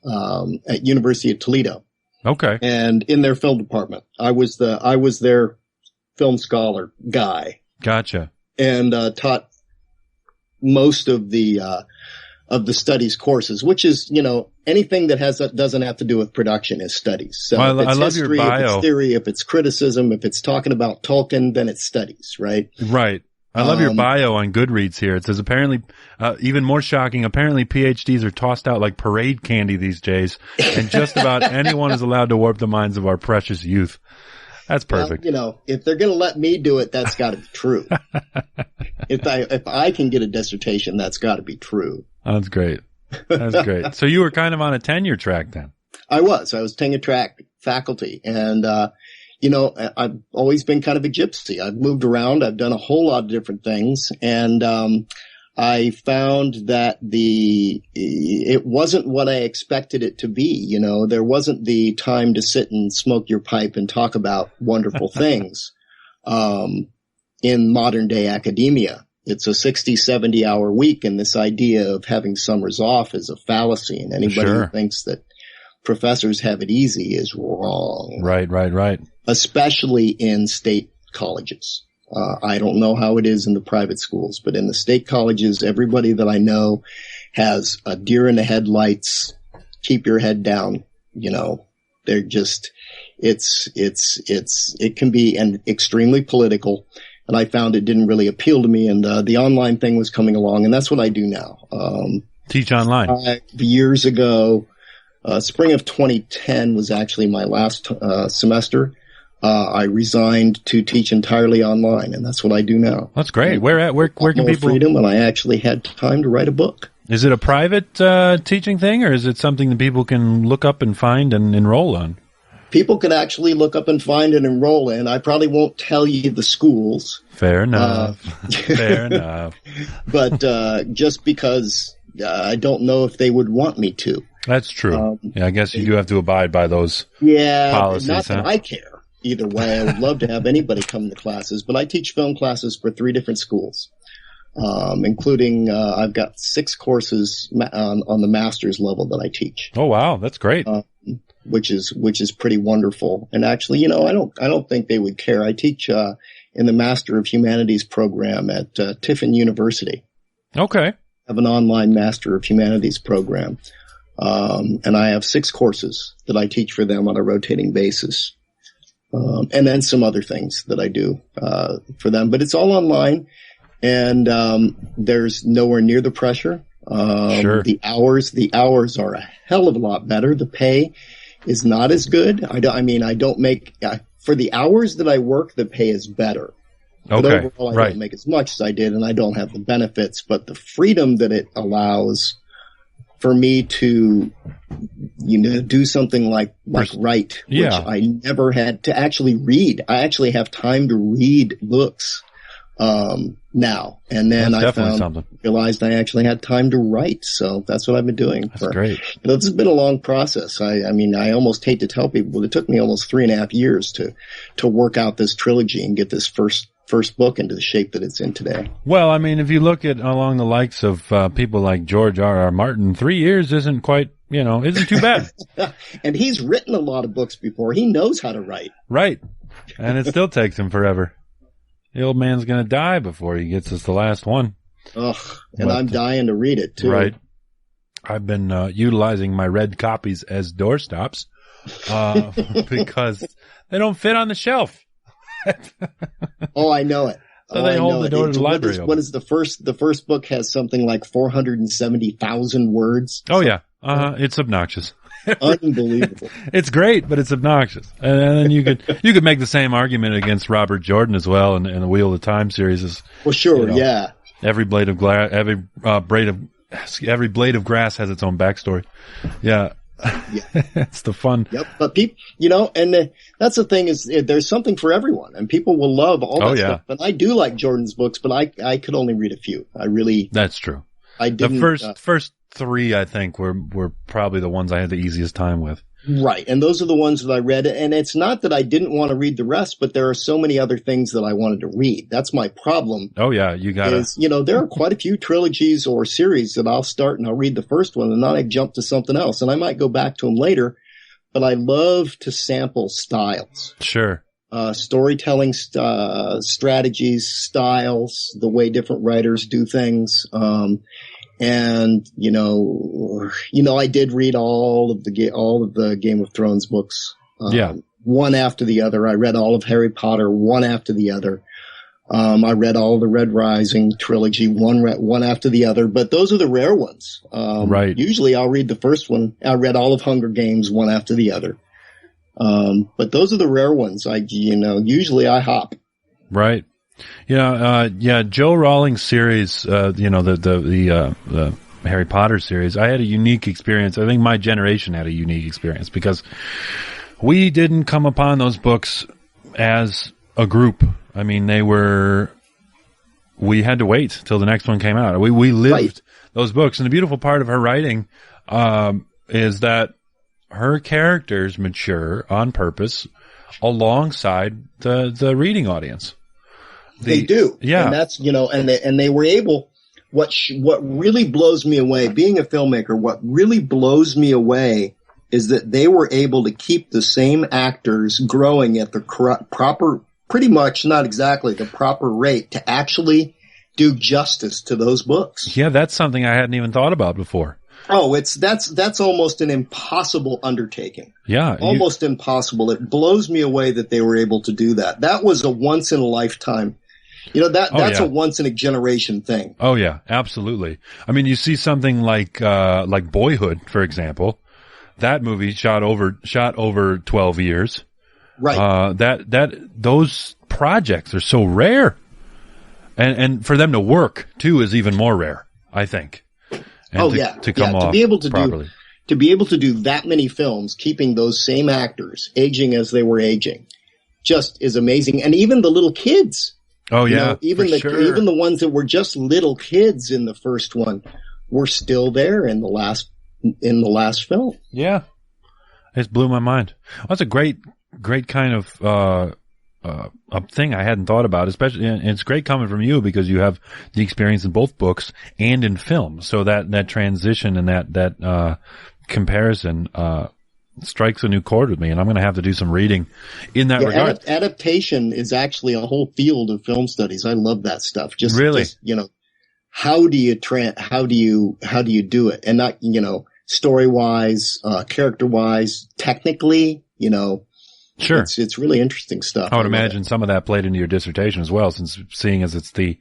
at University of Toledo. Okay. And in their film department, I was their film scholar guy. Gotcha. And taught most of the studies courses, which is, anything that doesn't have to do with production is studies. So well, if it's I love history, your bio. If it's theory, if it's criticism, if it's talking about Tolkien, then it's studies, right? Right. I love your bio on Goodreads here. It says apparently, even more shocking, apparently PhDs are tossed out like parade candy these days, and just about anyone is allowed to warp the minds of our precious youth. That's perfect. Well, if they're going to let me do it, that's got to be true. If I can get a dissertation, that's got to be true. That's great. That's great. So you were kind of on a tenure track then. I was tenure track faculty, and I've always been kind of a gypsy. I've moved around. I've done a whole lot of different things, and I found that it wasn't what I expected it to be. There wasn't the time to sit and smoke your pipe and talk about wonderful things in modern day academia. It's a 60, 70 hour week, and this idea of having summers off is a fallacy, and anybody who thinks that professors have it easy is wrong. Right. Especially in state colleges. I don't know how it is in the private schools, but in the state colleges, everybody that I know has a deer in the headlights, keep your head down. They're just, it can be extremely political. and I found it didn't really appeal to me. And the online thing was coming along, and that's what I do now. Teach online. 5 years ago, spring of 2010 was actually my last semester. I resigned to teach entirely online, and that's what I do now. That's great. Where can people? Freedom, and I actually had time to write a book. Is it a private teaching thing, or is it something that people can look up and find and enroll on? People can actually look up and find and enroll in. I probably won't tell you the schools. Fair enough. Fair enough. But just because I don't know if they would want me to. That's true. Yeah, I guess you do have to abide by those policies. Not that I care. Either way, I would love to have anybody come to classes, but I teach film classes for 3 different schools, including I've got 6 courses on the master's level that I teach. Oh wow, that's great. Which is pretty wonderful. And actually, I don't think they would care. I teach in the Master of Humanities program at Tiffin University. Okay. I have an online Master of Humanities program. And I have 6 courses that I teach for them on a rotating basis. And then some other things that I do for them. But it's all online, and there's nowhere near the pressure. Sure. The hours are a hell of a lot better. The pay is not as good. I don't make for the hours that I work, the pay is better. But overall, I don't make as much as I did, and I don't have the benefits. But the freedom that it allows for me to, do something like write, which I never had to actually read. I actually have time to read books now. And then realized I actually had time to write. So that's what I've been doing. That's great. This has been a long process. I almost hate to tell people, but it took me almost 3.5 years to work out this trilogy and get this first book into the shape that it's in today. Well, if you look at along the likes of people like George R.R. Martin, 3 years isn't quite, isn't too bad. And he's written a lot of books before. He knows how to write. Right. And it still takes him forever. The old man's going to die before he gets us the last one. Ugh, and I'm dying to read it, too. Right. I've been utilizing my red copies as doorstops because they don't fit on the shelf. Oh, I know it. So they hold the door to the library. What is the first book has something like 470,000 words. Oh, yeah. It's obnoxious. Unbelievable. It's great, but it's obnoxious. And then you could make the same argument against Robert Jordan as well, and the Wheel of Time series is. Well, sure, yeah. Every blade of grass has its own backstory. Yeah. Yeah. It's the fun. Yep. But people, and that's the thing is there's something for everyone, and people will love all that stuff. And I do like Jordan's books, but I could only read a few. That's true. I didn't. The first 3, I think, were probably the ones I had the easiest time with. Right. And those are the ones that I read. And it's not that I didn't want to read the rest, but there are so many other things that I wanted to read. That's my problem. Oh, yeah. You got it. There are quite a few trilogies or series that I'll start and I'll read the first one and then I jump to something else. And I might go back to them later, but I love to sample styles. Sure. Storytelling strategies, styles, the way different writers do things. And I did read all of the Game of Thrones books, one after the other. I read all of Harry Potter, one after the other. I read all the Red Rising trilogy, one after the other. But those are the rare ones. Right. Usually, I'll read the first one. I read all of Hunger Games, one after the other. But those are the rare ones. Usually I hop. Right. Joe Rawlings series, the Harry Potter series, I had a unique experience. I think my generation had a unique experience because we didn't come upon those books as a group. We had to wait till the next one came out. We lived those books. And the beautiful part of her writing, is that her characters mature on purpose alongside the reading audience. They do. Yeah. And that's, and they were able, what really blows me away, being a filmmaker, what really blows me away is that they were able to keep the same actors growing at the proper, pretty much not exactly the proper rate to actually do justice to those books. Yeah, that's something I hadn't even thought about before. Oh, that's almost an impossible undertaking. Yeah. Almost impossible. It blows me away that they were able to do that. That was a once in a lifetime That's a once in a generation thing. Oh yeah, absolutely. I mean, you see something like Boyhood, for example. That movie shot over 12 years. Right. Those projects are so rare. And for them to work too is even more rare, I think. And to come off properly. To be able to do that many films, keeping those same actors aging as they were aging, just is amazing. And even the little kids. Oh yeah, even the ones that were just little kids in the first one were still there in the last film. Yeah, it blew my mind. That's a great kind of a thing I hadn't thought about. Especially, and it's great coming from you because you have the experience in both books and in film. So that transition and that comparison strikes a new chord with me, and I'm going to have to do some reading in that regard. Adaptation is actually a whole field of film studies. I love that stuff. Really? How do you do it? And not, story wise, character wise, technically, Sure. It's really interesting stuff. I would imagine some of that played into your dissertation as well, since seeing as it's the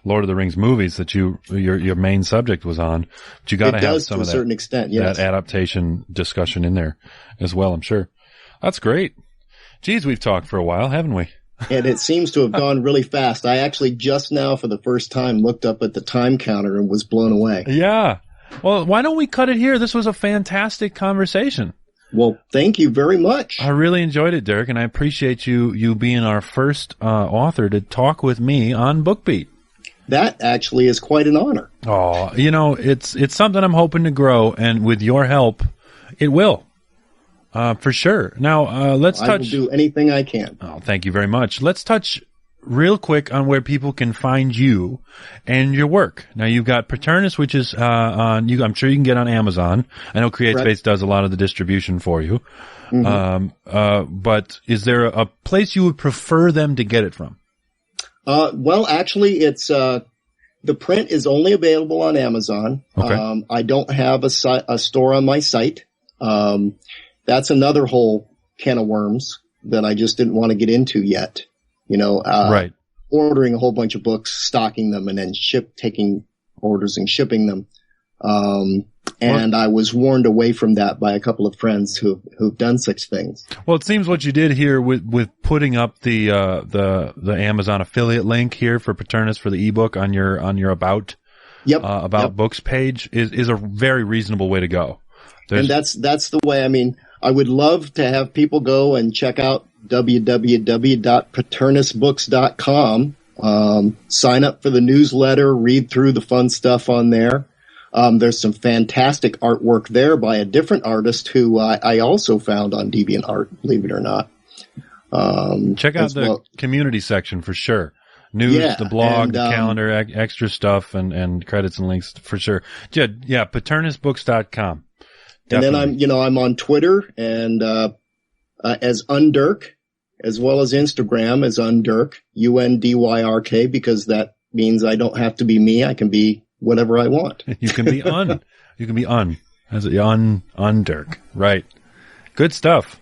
Lord of the Rings movies that your main subject was on. But you got to have some of that, to a certain extent, yes, that adaptation discussion in there as well, I'm sure. That's great. Geez, we've talked for a while, haven't we? And it seems to have gone really fast. I actually just now for the first time looked up at the time counter and was blown away. Yeah. Well, why don't we cut it here? This was a fantastic conversation. Well, thank you very much. I really enjoyed it, Dyrk, and I appreciate you being our first author to talk with me on BookBeat. That actually is quite an honor. Oh, it's something I'm hoping to grow, and with your help, it will. For sure. Now, let's touch. I will do anything I can. Oh, thank you very much. Let's touch real quick on where people can find you and your work. Now, you've got Paternus, which is I'm sure you can get on Amazon. I know CreateSpace does a lot of the distribution for you. Mm-hmm. But is there a place you would prefer them to get it from? Well, actually, it's the print is only available on Amazon. Okay. I don't have a store on my site. That's another whole can of worms that I just didn't want to get into yet. Right. Ordering a whole bunch of books, stocking them, and then taking orders and shipping them. And I was warned away from that by a couple of friends who've done such things. Well, it seems what you did here with putting up the Amazon affiliate link here for Paternus for the ebook on your about books page is a very reasonable way to go. And that's the way. I mean, I would love to have people go and check out www.paternusbooks.com. Sign up for the newsletter, read through the fun stuff on there. There's some fantastic artwork there by a different artist who I also found on DeviantArt, believe it or not. Check out the community section for sure. News, the blog, the calendar, extra stuff, and credits and links for sure. Yeah, paternusbooks.com. Definitely. And then I'm on Twitter and as Undyrk, as well as Instagram as Undyrk, UNDYRK, because that means I don't have to be me. I can be whatever I want. You can be You can be Undyrk. Right. Good stuff.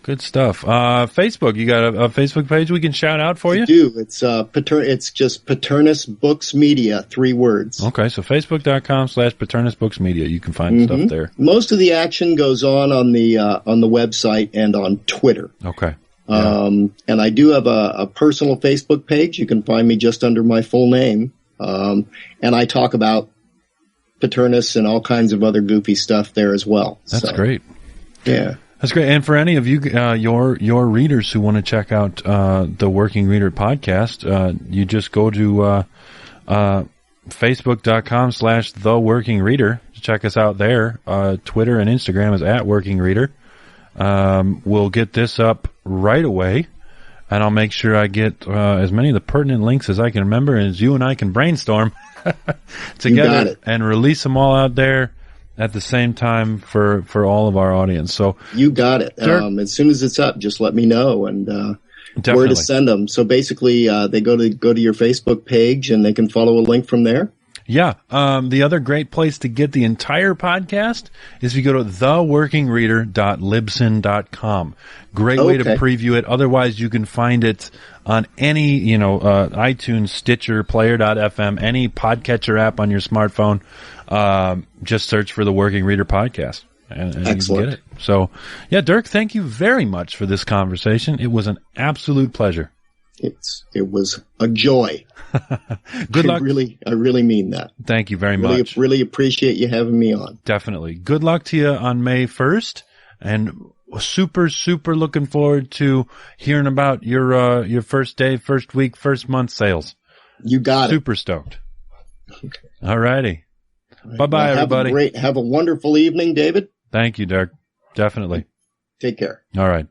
Facebook, you got a Facebook page we can shout out for you? I do. It's just Paternus Books Media, 3 words. Okay, so facebook.com/Paternus Books Media. You can find stuff there. Most of the action goes on the website and on Twitter. Okay. And I do have a personal Facebook page. You can find me just under my full name. And I talk about Paternus and all kinds of other goofy stuff there as well. That's great. Yeah. That's great. And for any of you, your readers who want to check out the Working Reader podcast, you just go to facebook.com/theworkingreader to check us out there. Twitter and Instagram is @workingreader. We'll get this up right away, and I'll make sure I get as many of the pertinent links as I can remember, as you and I can brainstorm together and release them all out there at the same time for all of our audience. So you got it. As soon as it's up, just let me know and where to send them. So basically, they go to your Facebook page and they can follow a link from there. Yeah. The other great place to get the entire podcast is if you go to theworkingreader.libsyn.com. Great way to preview it. Otherwise, you can find it on any, iTunes, Stitcher, Player.fm, any podcatcher app on your smartphone. Just search for the Working Reader podcast. And you can get it. So, yeah, Dyrk, thank you very much for this conversation. It was an absolute pleasure. It was a joy. Good luck. I really mean that. Thank you very much. Really appreciate you having me on. Definitely. Good luck to you on May 1st, and super, super looking forward to hearing about your first day, first week, first month sales. You got it. Super stoked. Okay. All righty. Bye-bye, everybody. Have a wonderful evening, David. Thank you, Dyrk. Definitely. Take care. All right.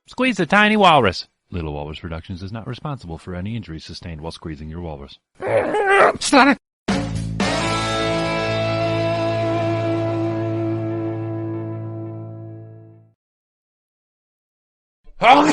Squeeze the tiny walrus. Little Walrus Productions is not responsible for any injuries sustained while squeezing your walrus. Stop it! Oh,